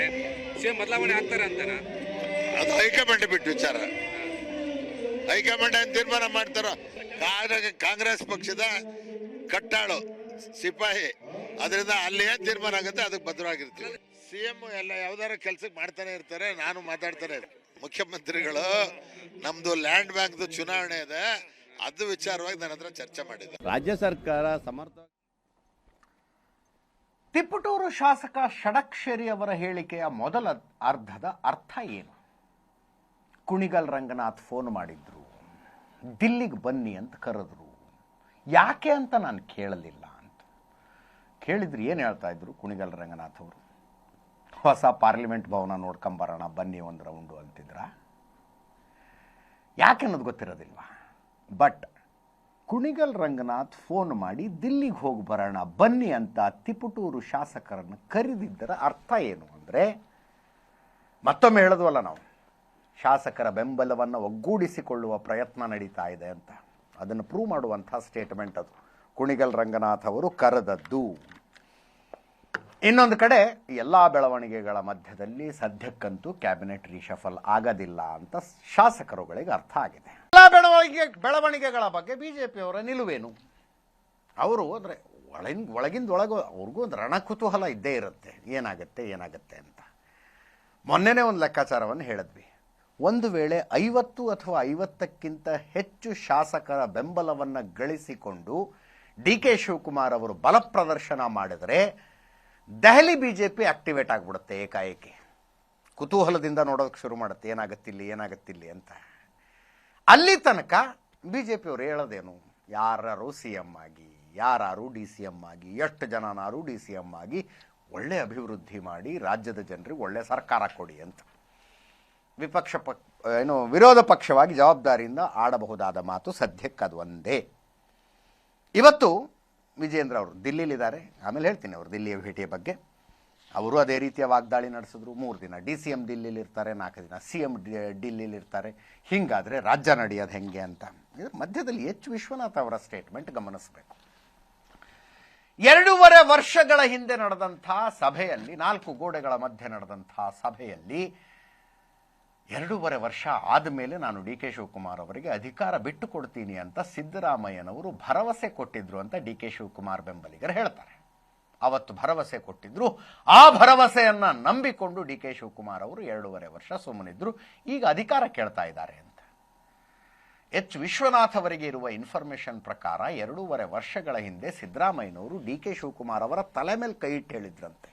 ಸಿಎಂ ಬದಲಾವಣೆ ಆಗ್ತಾರೆ ಅಂತಾರ? ಅದು ಹೈಕಮಾಂಡ್ ಬಿಟ್ಟು ವಿಚಾರ. ಹೈಕಮಾಂಡ್ ಏನು ತೀರ್ಮಾನ ಮಾಡ್ತಾರೋ. ಕಾಂಗ್ರೆಸ್ ಪಕ್ಷದ ಕಟ್ಟಾಳು ಸಿಪಾಯಿ, ಅದರಿಂದ ಅಲ್ಲಿ ಏನು ತೀರ್ಮಾನ ಆಗುತ್ತೆ ಅದಕ್ಕೆ ಭದ್ರವಾಗಿರ್ತೀವಿ. ಸಿಎಂ ಎಲ್ಲ ಯಾವ್ದಾರ ಕೆಲ್ಸಕ್ಕೆ ಮಾಡ್ತಾನೆ ಇರ್ತಾರೆ, ನಾನು ಮಾತಾಡ್ತಾನೆ. ಮುಖ್ಯಮಂತ್ರಿಗಳು ನಮ್ದು ಲ್ಯಾಂಡ್ ಬ್ಯಾಂಕ್ದು ಚುನಾವಣೆ ಇದೆ, ಅದು ವಿಚಾರವಾಗಿ ನನ್ನ ಹತ್ರ ಚರ್ಚೆ ಮಾಡಿದ್ದೆ. ರಾಜ್ಯ ಸರ್ಕಾರ ಸಮರ್ಥ. ತಿಪಟೂರು ಶಾಸಕ ಷಡಕ್ಷರಿ ಅವರ ಹೇಳಿಕೆಯ ಮೊದಲ ಅರ್ಧದ ಅರ್ಥ ಏನು? ಕುಣಿಗಲ್ ರಂಗನಾಥ್ ಫೋನ್ ಮಾಡಿದ್ರು, ದಿಲ್ಲಿಗೆ ಬನ್ನಿ ಅಂತ ಕರೆದ್ರು. ಯಾಕೆ ಅಂತ ನಾನು ಕೇಳಲಿಲ್ಲ ಅಂತ ಕೇಳಿದ್ರು. ಏನು ಹೇಳ್ತಾ ಇದ್ರು ಕುಣಿಗಲ್ ರಂಗನಾಥ್ ಅವರು? ಹೊಸ ಪಾರ್ಲಿಮೆಂಟ್ ಭವನ ನೋಡ್ಕೊಂಬರೋಣ ಬನ್ನಿ ಒಂದು ರೌಂಡು ಅಂತಿದ್ರ? ಯಾಕೆ ಅನ್ನೋದು ಗೊತ್ತಿರೋದಿಲ್ವಾ? ಬಟ್ ಕುಣಿಗಲ್ ರಂಗನಾಥ್ ಫೋನ್ ಮಾಡಿ ದಿಲ್ಲಿಗೆ ಹೋಗಿ ಬರೋಣ ಬನ್ನಿ ಅಂತ ತಿಪಟೂರು ಶಾಸಕರನ್ನು ಕರೆದಿದ್ದರ ಅರ್ಥ ಏನು ಅಂದರೆ, ಮತ್ತೊಮ್ಮೆ ಹೇಳಿದ್ವಲ್ಲ ನಾವು, ಶಾಸಕರ ಬೆಂಬಲವನ್ನು ಒಗ್ಗೂಡಿಸಿಕೊಳ್ಳುವ ಪ್ರಯತ್ನ ನಡೀತಾ ಇದೆ ಅಂತ. ಅದನ್ನು ಪ್ರೂವ್ ಮಾಡುವಂಥ ಸ್ಟೇಟ್ಮೆಂಟ್ ಅದು ಕುಣಿಗಲ್ ರಂಗನಾಥ್ ಅವರು ಕರೆದದ್ದು. ಇನ್ನೊಂದು ಕಡೆ ಎಲ್ಲ ಬೆಳವಣಿಗೆಗಳ ಮಧ್ಯದಲ್ಲಿ ಸದ್ಯಕ್ಕಂತೂ ಕ್ಯಾಬಿನೆಟ್ ರೀಶಫಲ್ ಆಗೋದಿಲ್ಲ ಅಂತ ಶಾಸಕರುಗಳಿಗೆ ಅರ್ಥ ಆಗಿದೆ. ಎಲ್ಲ ಬೆಳವಣಿಗೆಗಳ ಬಗ್ಗೆ ಬಿಜೆಪಿಯವರ ನಿಲುವೇನು? ಅವರು ಅಂದರೆ ಒಳಗಿಂದೊಳಗೂ ಅವ್ರಿಗೂ ಒಂದು ರಣಕುತೂಹಲ ಇದ್ದೇ ಇರುತ್ತೆ, ಏನಾಗುತ್ತೆ ಅಂತ. ಮೊನ್ನೆನೇ ಒಂದು ಲೆಕ್ಕಾಚಾರವನ್ನು ಹೇಳಿದ್ವಿ. ಒಂದು ವೇಳೆ 50 ಅಥವಾ 50ಕ್ಕಿಂತ ಹೆಚ್ಚು ಶಾಸಕರ ಬೆಂಬಲವನ್ನು ಗಳಿಸಿಕೊಂಡು ಡಿ ಕೆ ಶಿವಕುಮಾರ್ ಅವರು ಬಲ ಪ್ರದರ್ಶನ ಮಾಡಿದರೆ ದೆಹಲಿ ಬಿಜೆಪಿ ಆಕ್ಟಿವೇಟ್ ಆಗಿಬಿಡುತ್ತೆ ಏಕಾಏಕಿ. ಕುತೂಹಲದಿಂದ ನೋಡೋದಕ್ಕೆ ಶುರು ಮಾಡುತ್ತೆ, ಏನಾಗತ್ತಿಲ್ಲಿ ಅಂತ. ಅಲ್ಲಿ ತನಕ ಬಿಜೆಪಿಯವರು ಹೇಳೋದೇನು? ಯಾರು ಸಿ ಎಂ ಆಗಿ, ಯಾರು ಡಿ ಸಿ ಎಂ ಆಗಿ, ಎಷ್ಟು ಜನನಾರು ಡಿ ಸಿ ಎಂ ಆಗಿ ಒಳ್ಳೆ ಅಭಿವೃದ್ಧಿ ಮಾಡಿ ರಾಜ್ಯದ ಜನರಿಗೆ ಒಳ್ಳೆ ಸರ್ಕಾರ ಕೊಡಿ ಅಂತ ವಿರೋಧ ಪಕ್ಷವಾಗಿ ಜವಾಬ್ದಾರಿಯಿಂದ ಆಡಬಹುದಾದ ಮಾತು ಸದ್ಯಕ್ಕೆ ಅದು ಒಂದೇ. ಇವತ್ತು ವಿಜೇಂದ್ರ ಅವರು ದಿಲ್ಲಿಲಿದ್ದಾರೆ, ಆಮೇಲೆ ಹೇಳ್ತೀನಿ ಅವರು ದಿಲ್ಲಿಯ ಭೇಟಿಯ ಬಗ್ಗೆ. ಅವರು ಅದೇ ರೀತಿಯ ವಾಗ್ದಾಳಿ ನಡೆಸಿದ್ರು. 3 ದಿನ ಡಿ ಸಿ ಎಂ ದಿಲ್ಲಿಲಿರ್ತಾರೆ, 4 ದಿನ ಸಿ ಎಂ ಡಿಲ್ಲಿಲಿರ್ತಾರೆ. ಹೀಗಾದರೆ ರಾಜ್ಯ ನಡೆಯೋದು ಹೆಂಗೆ ಅಂತ ಮಧ್ಯದಲ್ಲಿ ಎಚ್ ವಿಶ್ವನಾಥ್ ಅವರ ಸ್ಟೇಟ್ಮೆಂಟ್ ಗಮನಿಸಬೇಕು. 2.5 ವರ್ಷಗಳ ಹಿಂದೆ ನಡೆದಂಥ ಸಭೆಯಲ್ಲಿ, 4 ಗೋಡೆಗಳ ಮಧ್ಯೆ ನಡೆದಂಥ ಸಭೆಯಲ್ಲಿ 2.5 ವರ್ಷ ಆದಮೇಲೆ ನಾನು ಡಿ ಕೆ ಶಿವಕುಮಾರ್ ಅವರಿಗೆ ಅಧಿಕಾರ ಬಿಟ್ಟು ಕೊಡ್ತೀನಿ ಅಂತ ಸಿದ್ದರಾಮಯ್ಯನವರು ಭರವಸೆ ಕೊಟ್ಟಿದ್ರು ಅಂತ ಡಿ ಕೆ ಶಿವಕುಮಾರ್ ಬೆಂಬಲಿಗರು ಹೇಳ್ತಾರೆ. ಅವತ್ತು ಭರವಸೆ ಕೊಟ್ಟಿದ್ರು, ಆ ಭರವಸೆಯನ್ನ ನಂಬಿಕೊಂಡು ಡಿ ಕೆ ಶಿವಕುಮಾರ್ ಅವರು 2.5 ವರ್ಷ ಸುಮ್ಮನಿದ್ರು. ಈಗ ಅಧಿಕಾರ ಕೇಳ್ತಾ ಇದ್ದಾರೆ ಅಂತ ಎಚ್ ವಿಶ್ವನಾಥ್ ಅವರಿಗೆ ಇರುವ ಇನ್ಫಾರ್ಮೇಶನ್ ಪ್ರಕಾರ 2.5 ವರ್ಷಗಳ ಹಿಂದೆ ಸಿದ್ದರಾಮಯ್ಯನವರು ಡಿ ಕೆ ಶಿವಕುಮಾರ್ ಅವರ ತಲೆ ಮೇಲೆ ಕೈ ಇಟ್ಟು ಹೇಳಿದ್ರಂತೆ.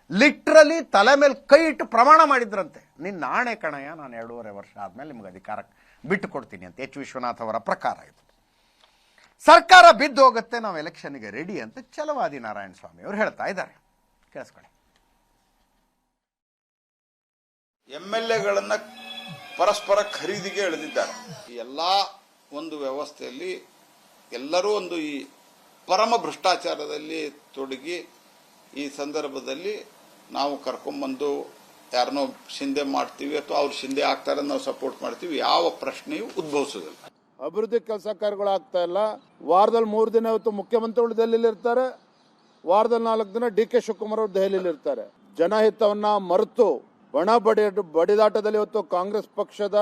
ಲಿಟ್ರಲಿ ತಲೆ ಮೇಲೆ ಕೈ ಇಟ್ಟು ಪ್ರಮಾಣ ಮಾಡಿದ್ರಂತೆ, ನಿನ್ನ ಆಣೆ ಕಣಯ್ಯ, ನಾನು 2.5 ವರ್ಷ ಆದ್ಮೇಲೆ ನಿಮಗೆ ಅಧಿಕಾರ ಬಿಟ್ಟು ಕೊಡ್ತೀನಿ ಅಂತ ಎಚ್ ವಿಶ್ವನಾಥ್ ಅವರ ಪ್ರಕಾರ. ಇದು ಸರ್ಕಾರ ಬಿದ್ದು ಹೋಗುತ್ತೆ, ನಾವು ಎಲೆಕ್ಷನ್ಗೆ ರೆಡಿ ಅಂತ ಛಲವಾದಿ ನಾರಾಯಣ ಸ್ವಾಮಿ ಅವರು ಹೇಳ್ತಾ ಇದ್ದಾರೆ. ಕೇಳಿಸ್ಕೊಳ್ಳಿ. MLAಗಳನ್ನ ಪರಸ್ಪರ ಖರೀದಿಗೆ ಎಳೆದಿದ್ದಾರೆ. ಎಲ್ಲ ಒಂದು ವ್ಯವಸ್ಥೆಯಲ್ಲಿ ಎಲ್ಲರೂ ಒಂದು ಈ ಪರಮ ಭ್ರಷ್ಟಾಚಾರದಲ್ಲಿ ತೊಡಗಿ ಈ ಸಂದರ್ಭದಲ್ಲಿ ನಾವು ಕರ್ಕೊಂಡ್ಬಂದು ಯಾರನ್ನೋ ಶಿಂದೆ ಮಾಡ್ತೀವಿ ಅಥವಾ ಅವ್ರು ಶಿಂದೆ ಆಗ್ತಾರೆ ನಾವು ಸಪೋರ್ಟ್ ಮಾಡ್ತೀವಿ, ಯಾವ ಪ್ರಶ್ನೆಯೂ ಉದ್ಭವಿಸೋದಿಲ್ಲ. ಅಭಿವೃದ್ಧಿ ಕೆಲಸ ಕಾರ್ಯಗಳು ಆಗ್ತಾ ಇಲ್ಲ. ವಾರದಲ್ಲಿ 3 ದಿನ ಇವತ್ತು ಮುಖ್ಯಮಂತ್ರಿಗಳು ದೆಹಲಿಯಲ್ಲಿ ಇರ್ತಾರೆ, ವಾರದಲ್ಲಿ 4 ದಿನ ಡಿ ಕೆ ಶಿವಕುಮಾರ್ ಅವರು ದೆಹಲಿಯಲ್ಲಿ ಇರ್ತಾರೆ. ಜನಹಿತವನ್ನ ಮರೆತು ಬಡಿದಾಟದಲ್ಲಿ ಇವತ್ತು ಕಾಂಗ್ರೆಸ್ ಪಕ್ಷದ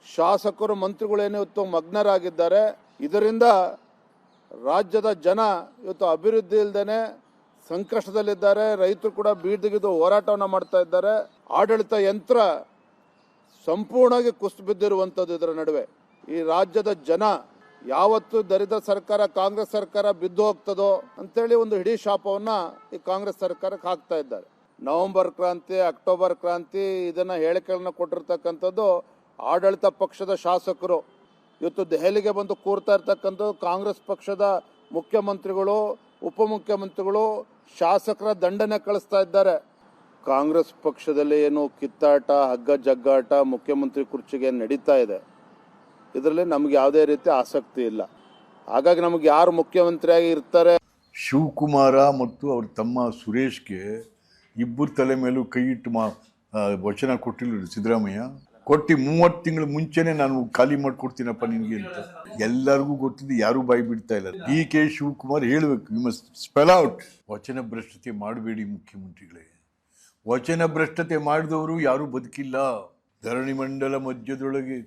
ಶಾಸಕರು ಮಂತ್ರಿಗಳೇನು ಇವತ್ತು ಮಗ್ನರಾಗಿದ್ದಾರೆ. ಇದರಿಂದ ರಾಜ್ಯದ ಜನ ಇವತ್ತು ಅಭಿವೃದ್ಧಿ ಇಲ್ದೇನೆ ಸಂಕಷ್ಟದಲ್ಲಿದ್ದಾರೆ. ರೈತರು ಕೂಡ ಬೀದಿಗಿದ್ದು ಹೋರಾಟವನ್ನ ಮಾಡ್ತಾ ಇದ್ದಾರೆ. ಆಡಳಿತ ಯಂತ್ರ ಸಂಪೂರ್ಣವಾಗಿ ಕುಸಿದು ಬಿದ್ದಿರುವಂಥದ್ದು. ಇದರ ನಡುವೆ ಈ ರಾಜ್ಯದ ಜನ ಯಾವತ್ತು ದರಿದ್ರ ಸರ್ಕಾರ ಕಾಂಗ್ರೆಸ್ ಸರ್ಕಾರ ಬಿದ್ದು ಹೋಗ್ತದೋ ಅಂತೇಳಿ ಒಂದು ಹಿಡೀ ಶಾಪವನ್ನ ಈ ಕಾಂಗ್ರೆಸ್ ಸರ್ಕಾರಕ್ಕೆ ಹಾಕ್ತಾ ಇದ್ದಾರೆ. ನವೆಂಬರ್ ಕ್ರಾಂತಿ, ಅಕ್ಟೋಬರ್ ಕ್ರಾಂತಿ ಇದನ್ನ ಹೇಳಿಕೆಗಳನ್ನ ಕೊಟ್ಟಿರ್ತಕ್ಕಂಥದ್ದು ಆಡಳಿತ ಪಕ್ಷದ ಶಾಸಕರು. ಇವತ್ತು ದೆಹಲಿಗೆ ಬಂದು ಕೂರ್ತಾ ಇರ್ತಕ್ಕಂಥದ್ದು ಕಾಂಗ್ರೆಸ್ ಪಕ್ಷದ ಮುಖ್ಯಮಂತ್ರಿಗಳು, ಉಪಮುಖ್ಯಮಂತ್ರಿಗಳು, ಶಾಸಕರ ದಂಡನೆ ಕಳಿಸ್ತಾ ಇದ್ದಾರೆ. ಕಾಂಗ್ರೆಸ್ ಪಕ್ಷದಲ್ಲಿ ಏನು ಕಿತ್ತಾಟ, ಹಗ್ಗ ಜಗ್ಗಾಟ ಮುಖ್ಯಮಂತ್ರಿ ಕುರ್ಚಿಗೆ ನಡೀತಾ ಇದೆ. ಇದರಲ್ಲಿ ನಮ್ಗೆ ಯಾವುದೇ ರೀತಿ ಆಸಕ್ತಿ ಇಲ್ಲ. ಹಾಗಾಗಿ ನಮ್ಗೆ ಯಾರು ಮುಖ್ಯಮಂತ್ರಿಯಾಗಿ ಇರ್ತಾರೆ. ಶಿವಕುಮಾರ ಮತ್ತು ಅವ್ರ ತಮ್ಮ ಸುರೇಶ್ಗೆ ಇಬ್ಬರು ತಲೆ ಮೇಲೂ ಕೈ ಇಟ್ಟು ವಚನ ಕೊಟ್ಟಿಲ್ಲ ಸಿದ್ದರಾಮಯ್ಯ. ಕೊಟ್ಟು 30 ತಿಂಗಳ ಮುಂಚೆನೆ ನಾನು ಖಾಲಿ ಮಾಡ್ಕೊಡ್ತೀನಪ್ಪ ನಿನ್ಗೆ ಅಂತ ಎಲ್ಲರಿಗೂ ಗೊತ್ತಿದ್ದು, ಯಾರು ಬಾಯಿ ಬಿಡ್ತಾ ಇಲ್ಲ. DK ಶಿವಕುಮಾರ್ ಹೇಳ್ಬೇಕು, ಯು ಮಸ್ಟ್ ಸ್ಪೆಲ್ ಔಟ್. ವಚನ ಭ್ರಷ್ಟತೆ ಮಾಡಬೇಡಿ ಮುಖ್ಯಮಂತ್ರಿಗಳೇ. ವಚನ ಭ್ರಷ್ಟತೆ ಮಾಡಿದವರು ಯಾರೂ ಬದುಕಿಲ್ಲ. ಧರಣಿ ಮಂಡಲ ಮಧ್ಯದೊಳಗೆ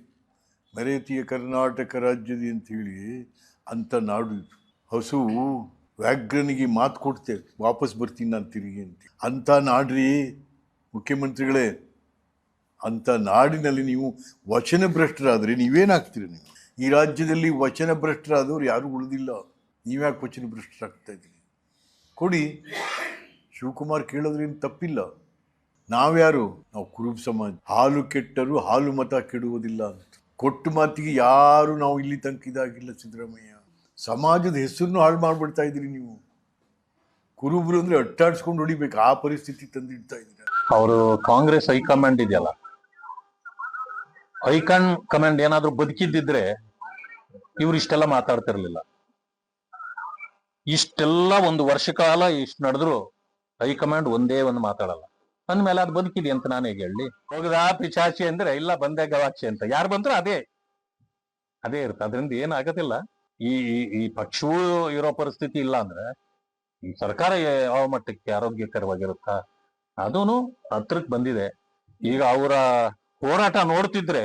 ಮೆರೆತಿಯ ಕರ್ನಾಟಕ ರಾಜ್ಯದ ಅಂತ ಹೇಳಿ ಅಂತ ನಾಡು. ಹಸು ವ್ಯಾಘ್ರನಿಗೆ ಮಾತು ಕೊಡ್ತೆ, ವಾಪಸ್ ಬರ್ತೀನಿ ನಾನು ತಿರುಗಿ ಅಂತ. ಅಂತ ನಾಡ್ರಿ ಮುಖ್ಯಮಂತ್ರಿಗಳೇ. ಅಂತ ನಾಡಿನಲ್ಲಿ ನೀವು ವಚನ ಭ್ರಷ್ಟರಾದರೆ ನೀವೇನಾಗ್ತೀರಿ? ನೀವು ಈ ರಾಜ್ಯದಲ್ಲಿ ವಚನ ಭ್ರಷ್ಟರಾದವ್ರು ಯಾರೂ ಉಳಿದಿಲ್ಲ. ನೀವ್ಯಾಕೆ ವಚನ ಭ್ರಷ್ಟರಾಗ್ತಾ ಇದ್ದೀರಿ? ಕೊಡಿ. ಶಿವಕುಮಾರ್ ಕೇಳೋದ್ರೇನು ತಪ್ಪಿಲ್ಲ. ನಾವ್ಯಾರು? ನಾವು ಕುರುಬ ಸಮಾಜ. ಹಾಲು ಕೆಟ್ಟರು ಹಾಲು ಮತ ಕೆಡುವುದಿಲ್ಲ ಅಂತ ಕೊಟ್ಟು ಮಾತಿಗೆ ಯಾರು ನಾವು ಇಲ್ಲಿ ತನಕ ಇದಾಗಿಲ್ಲ. ಸಿದ್ದರಾಮಯ್ಯ ಸಮಾಜದ ಹೆಸರನ್ನು ಹಾಳು ಮಾಡ್ಬಿಡ್ತಾ ಇದ್ದೀರಿ ನೀವು. ಕುರುಬರು ಅಂದ್ರೆ ಅಟ್ಟಾಡ್ಸ್ಕೊಂಡು ಹೊಡಿಬೇಕು, ಆ ಪರಿಸ್ಥಿತಿ ತಂದಿಡ್ತಾ ಇದ್ದೀರಿ. ಅವರು ಕಾಂಗ್ರೆಸ್ ಹೈಕಮಾಂಡ್ ಇದೆಯಲ್ಲ, ಹೈಕಮಾಂಡ್ ಏನಾದ್ರೂ ಬದುಕಿದ್ದಿದ್ರೆ ಇವ್ರು ಇಷ್ಟೆಲ್ಲ ಮಾತಾಡ್ತಿರ್ಲಿಲ್ಲ. ಇಷ್ಟೆಲ್ಲ 1 ವರ್ಷ ಕಾಲ ಇಷ್ಟು ನಡೆದ್ರು ಹೈಕಮಾಂಡ್ ಒಂದೇ ಒಂದು ಮಾತಾಡಲ್ಲ ಅಂದ್ಮೇಲೆ ಅದು ಬದುಕಿದೆ ಅಂತ ನಾನು ಹೇಗೆ ಹೇಳಿ? ಹೋಗದ ಪಿಚಾಚಿ ಅಂದ್ರೆ ಇಲ್ಲ ಬಂದೆ ಗವಾಕ್ಷಿ ಅಂತ ಯಾರು ಬಂದ್ರು ಅದೇ ಇರುತ್ತೆ. ಅದರಿಂದ ಏನಾಗೋದಿಲ್ಲ. ಈ ಪಕ್ಷವೂ ಇರೋ ಪರಿಸ್ಥಿತಿ ಇಲ್ಲ ಅಂದ್ರೆ ಈ ಸರ್ಕಾರ ಯಾವ ಮಟ್ಟಕ್ಕೆ ಆರೋಗ್ಯಕರವಾಗಿರುತ್ತಾ ಅದೂನು ಹತ್ರಕ್ಕೆ ಬಂದಿದೆ. ಈಗ ಅವರ ಹೋರಾಟ ನೋಡ್ತಿದ್ರೆ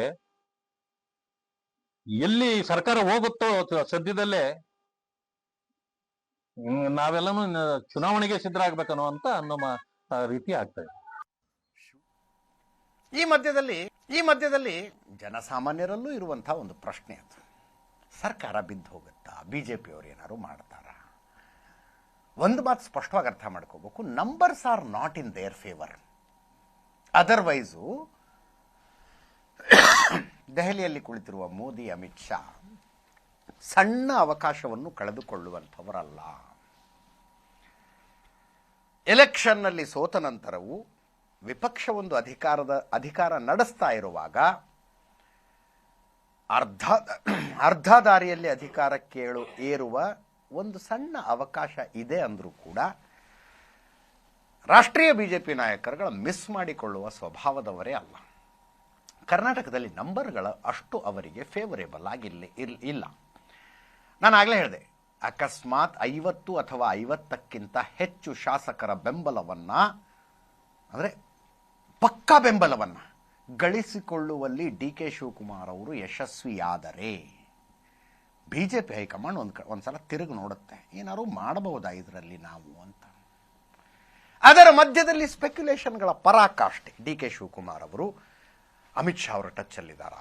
ಎಲ್ಲಿ ಸರ್ಕಾರ ಹೋಗುತ್ತೋ ಸದ್ಯದಲ್ಲೇ ನಾವೆಲ್ಲನೂ ಚುನಾವಣೆಗೆ ಸಿದ್ಧರಾಗಬೇಕನ್ನೋ ಅನ್ನೋ ರೀತಿ ಆಗ್ತಾ ಇದೆ. ಈ ಮಧ್ಯದಲ್ಲಿ ಜನಸಾಮಾನ್ಯರಲ್ಲೂ ಇರುವಂತಹ ಒಂದು ಪ್ರಶ್ನೆ ಅದು, ಸರ್ಕಾರ ಬಿದ್ದು ಹೋಗುತ್ತಾ? ಬಿಜೆಪಿಯವರು ಏನಾದ್ರು ಮಾಡ್ತಾರ? ಒಂದು ಮಾತು ಸ್ಪಷ್ಟವಾಗಿ ಅರ್ಥ ಮಾಡ್ಕೋಬೇಕು, numbers are not in their favour. Otherwise ದೆಹಲಿಯಲ್ಲಿ ಕುಳಿತಿರುವ ಮೋದಿ, ಅಮಿತ್ ಶಾ ಸಣ್ಣ ಅವಕಾಶವನ್ನು ಕಳೆದುಕೊಳ್ಳುವಂಥವರಲ್ಲ. ಎಲೆಕ್ಷನ್ನಲ್ಲಿ ಸೋತ ನಂತರವೂ ವಿಪಕ್ಷವೊಂದು ಅಧಿಕಾರ ನಡೆಸ್ತಾ ಇರುವಾಗ ಅರ್ಧ ದಾರಿಯಲ್ಲಿ ಅಧಿಕಾರಕ್ಕೆ ಏರುವ ಒಂದು ಸಣ್ಣ ಅವಕಾಶ ಇದೆ ಅಂದರೂ ಕೂಡ ರಾಷ್ಟ್ರೀಯ ಬಿಜೆಪಿ ನಾಯಕರುಗಳ ಮಿಸ್ ಮಾಡಿಕೊಳ್ಳುವ ಸ್ವಭಾವದವರೇ ಅಲ್ಲ. ಕರ್ನಾಟಕದಲ್ಲಿ ನಂಬರ್ಗಳ ಅಷ್ಟು ಅವರಿಗೆ ಫೇವರೇಬಲ್ ಇಲ್ಲ. ನಾನು ಆಗಲೇ ಹೇಳಿದೆ, ಅಕಸ್ಮಾತ್ 50 ಅಥವಾ 50ಕ್ಕಿಂತ ಹೆಚ್ಚು ಶಾಸಕರ ಬೆಂಬಲವನ್ನ, ಅಂದರೆ ಪಕ್ಕಾ ಬೆಂಬಲವನ್ನ ಗಳಿಸಿಕೊಳ್ಳುವಲ್ಲಿ DK ಶಿವಕುಮಾರ್ ಅವರು ಯಶಸ್ವಿಯಾದರೆ ಬಿಜೆಪಿ ಹೈಕಮಾಂಡ್ ಒಂದ್ಸಲ ತಿರುಗಿ ನೋಡುತ್ತೆ, ಏನಾದ್ರು ಮಾಡಬಹುದಾ ಇದರಲ್ಲಿ ನಾವು ಅಂತ. ಅದರ ಮಧ್ಯದಲ್ಲಿ ಸ್ಪೆಕ್ಯುಲೇಷನ್ಗಳ ಪರಾಕಾಷ್ಠೆ. DK ಶಿವಕುಮಾರ್ ಅವರು ಅಮಿತ್ ಶಾ ಅವರ ಟಚ್ಚಲ್ಲಿದ್ದಾರ?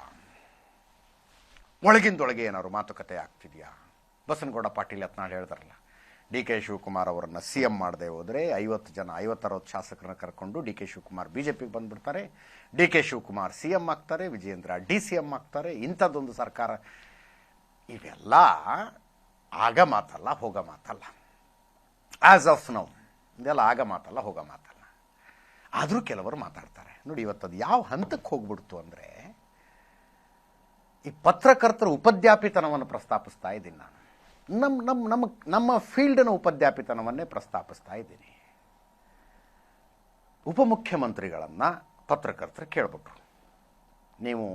ಒಳಗಿಂದೊಳಗೆ ಏನಾದ್ರು ಮಾತುಕತೆ ಆಗ್ತಿದೆಯಾ? ಬಸನಗೌಡ ಪಾಟೀಲ್ ಯತ್ನಾಳ್ ಹೇಳ್ತಾರಲ್ಲ, DK ಶಿವಕುಮಾರ್ ಅವರನ್ನು CM ಮಾಡದೆ ಹೋದರೆ 50-60 ಶಾಸಕರನ್ನ ಕರ್ಕೊಂಡು DK ಶಿವಕುಮಾರ್ ಬಿಜೆಪಿಗೆ ಬಂದ್ಬಿಡ್ತಾರೆ, DK ಶಿವಕುಮಾರ್ CM ಆಗ್ತಾರೆ, ವಿಜಯೇಂದ್ರ DCM ಆಗ್ತಾರೆ. ಇಂಥದ್ದೊಂದು ಸರ್ಕಾರ. ಇವೆಲ್ಲ ಆಗ ಮಾತಲ್ಲ, ಹೋಗ ಮಾತಲ್ಲ. ಆಸ್ ಆಫ್ ನೌ ಇದೆಲ್ಲ ಆಗ ಮಾತಲ್ಲ, ಹೋಗ ಮಾತಲ್ಲ. ಆದರೂ ಕೆಲವರು ಮಾತಾಡ್ತಾರೆ ನೋಡಿ. ಇವತ್ತದು ಯಾವ ಹಂತಕ್ಕೆ ಹೋಗ್ಬಿಡ್ತು ಅಂದರೆ, ಈ ಪತ್ರಕರ್ತರ ಉಪದ್ಯಾಪಿತನವನ್ನು ಪ್ರಸ್ತಾಪಿಸ್ತಾ ಇದ್ದೀನಿ ನಾನು. ನಮ್ಮ ಫೀಲ್ಡ್ನ ಉಪದ್ಯಾಪಿತನವನ್ನೇ ಪ್ರಸ್ತಾಪಿಸ್ತಾ ಇದ್ದೀನಿ. ಉಪಮುಖ್ಯಮಂತ್ರಿಗಳನ್ನು ಪತ್ರಕರ್ತರು ಕೇಳ್ಬಿಟ್ರು, ನೀವು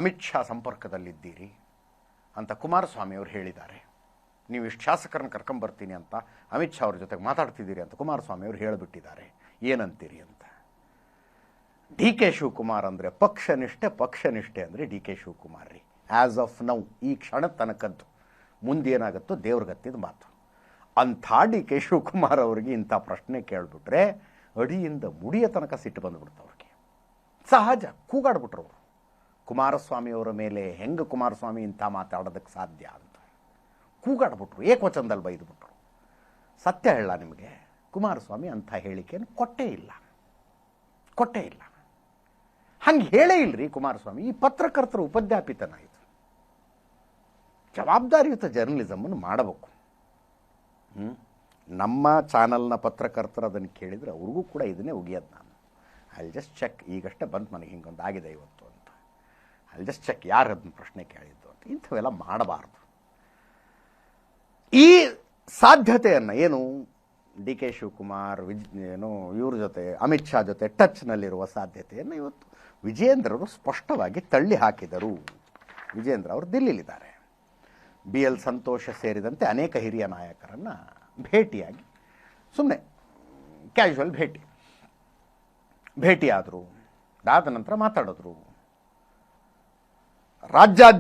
ಅಮಿತ್ ಶಾ ಸಂಪರ್ಕದಲ್ಲಿದ್ದೀರಿ ಅಂತ ಕುಮಾರಸ್ವಾಮಿ ಅವರು ಹೇಳಿದ್ದಾರೆ. ನೀವು ಇಷ್ಟು ಶಾಸಕರನ್ನು ಕರ್ಕೊಂಬರ್ತೀನಿ ಅಂತ ಅಮಿತ್ ಶಾ ಅವ್ರ ಜೊತೆಗೆ ಮಾತಾಡ್ತಿದ್ದೀರಿ ಅಂತ ಕುಮಾರಸ್ವಾಮಿ ಅವರು ಹೇಳಿಬಿಟ್ಟಿದ್ದಾರೆ, ಏನಂತೀರಿ ಅಂತ. DK ಶಿವಕುಮಾರ್ ಅಂದರೆ ಪಕ್ಷನಿಷ್ಠೆ ಅಂದರೆ DK ಶಿವಕುಮಾರ್ ರೀ. ಆಸ್ ಆಫ್ ನೌ, ಈ ಕ್ಷಣ ತನಕದ್ದು. ಮುಂದೇನಾಗುತ್ತೋ ದೇವ್ರಿಗತ್ತಿದ ಮಾತು. ಅಂಥ DK ಶಿವಕುಮಾರ್ ಅವರಿಗೆ ಇಂಥ ಪ್ರಶ್ನೆ ಕೇಳಿಬಿಟ್ರೆ ಅಡಿಯಿಂದ ಮುಡಿಯ ತನಕ ಸಿಟ್ಟು ಬಂದುಬಿಡ್ತು ಅವ್ರಿಗೆ. ಸಹಜ, ಕೂಗಾಡ್ಬಿಟ್ರು ಅವರು. ಕುಮಾರಸ್ವಾಮಿಯವರ ಮೇಲೆ ಹೆಂಗೆ ಕುಮಾರಸ್ವಾಮಿ ಇಂಥ ಮಾತಾಡೋದಕ್ಕೆ ಸಾಧ್ಯ ಅಂತ ಕೂಗಾಡ್ಬಿಟ್ರು, ಏಕವಚನದಲ್ಲಿ ಬೈದುಬಿಟ್ರು. ಸತ್ಯ ಹೇಳ ನಿಮಗೆ, ಕುಮಾರಸ್ವಾಮಿ ಅಂಥ ಹೇಳಿಕೆಯನ್ನು ಕೊಟ್ಟೇ ಇಲ್ಲ. ಹಂಗೆ ಹೇಳೇ ಇಲ್ಲರಿ ಕುಮಾರಸ್ವಾಮಿ. ಈ ಪತ್ರಕರ್ತರ ಉಪದ್ಯಾಪಿತನ ಇದು. ಜವಾಬ್ದಾರಿಯುತ ಜರ್ನಲಿಸಮನ್ನು ಮಾಡಬೇಕು. ನಮ್ಮ ಚಾನಲ್ನ ಪತ್ರಕರ್ತರು ಅದನ್ನು ಕೇಳಿದರೆ ಅವ್ರಿಗೂ ಕೂಡ ಇದನ್ನೇ ಉಗಿಯೋದು ನಾನು. ಐ ಜಸ್ಟ್ ಚೆಕ್, ಈಗಷ್ಟೇ ಬಂತು ನನಗೆ ಹಿಂಗೊಂದು ಆಗಿದೆ ಇವತ್ತು ಅಂತ. ಐ ಜಸ್ಟ್ ಚೆಕ್ ಯಾರು ಅದನ್ನ ಪ್ರಶ್ನೆ ಕೇಳಿದ್ದು ಅಂತ. ಇಂಥವೆಲ್ಲ ಮಾಡಬಾರ್ದು. ಈ ಸಾಧ್ಯತೆಯನ್ನು ಏನು ಡಿ ಕೆ ಶಿವಕುಮಾರ್ ಇವ್ರ ಜೊತೆ ಅಮಿತ್ ಶಾ ಜೊತೆ ಟಚ್ನಲ್ಲಿರುವ ಸಾಧ್ಯತೆಯನ್ನು ಇವತ್ತು ವಿಜಯೇಂದ್ರರು ಸ್ಪಷ್ಟವಾಗಿ ತಳ್ಳಿ ಹಾಕಿದರು. ವಿಜಯೇಂದ್ರ ಅವರು ದಿಲ್ಲಿಲಿದ್ದಾರೆ. ಬಿ ಎಲ್ ಸಂತೋಷ ಸೇರಿದಂತೆ ಅನೇಕ ಹಿರಿಯ ನಾಯಕರನ್ನು ಭೇಟಿಯಾಗಿ ಸುಮ್ಮನೆ ಕ್ಯಾಶುವಲ್ ಭೇಟಿಯಾದರು. ಅದಾದ ನಂತರ ಮಾತಾಡಿದ್ರು.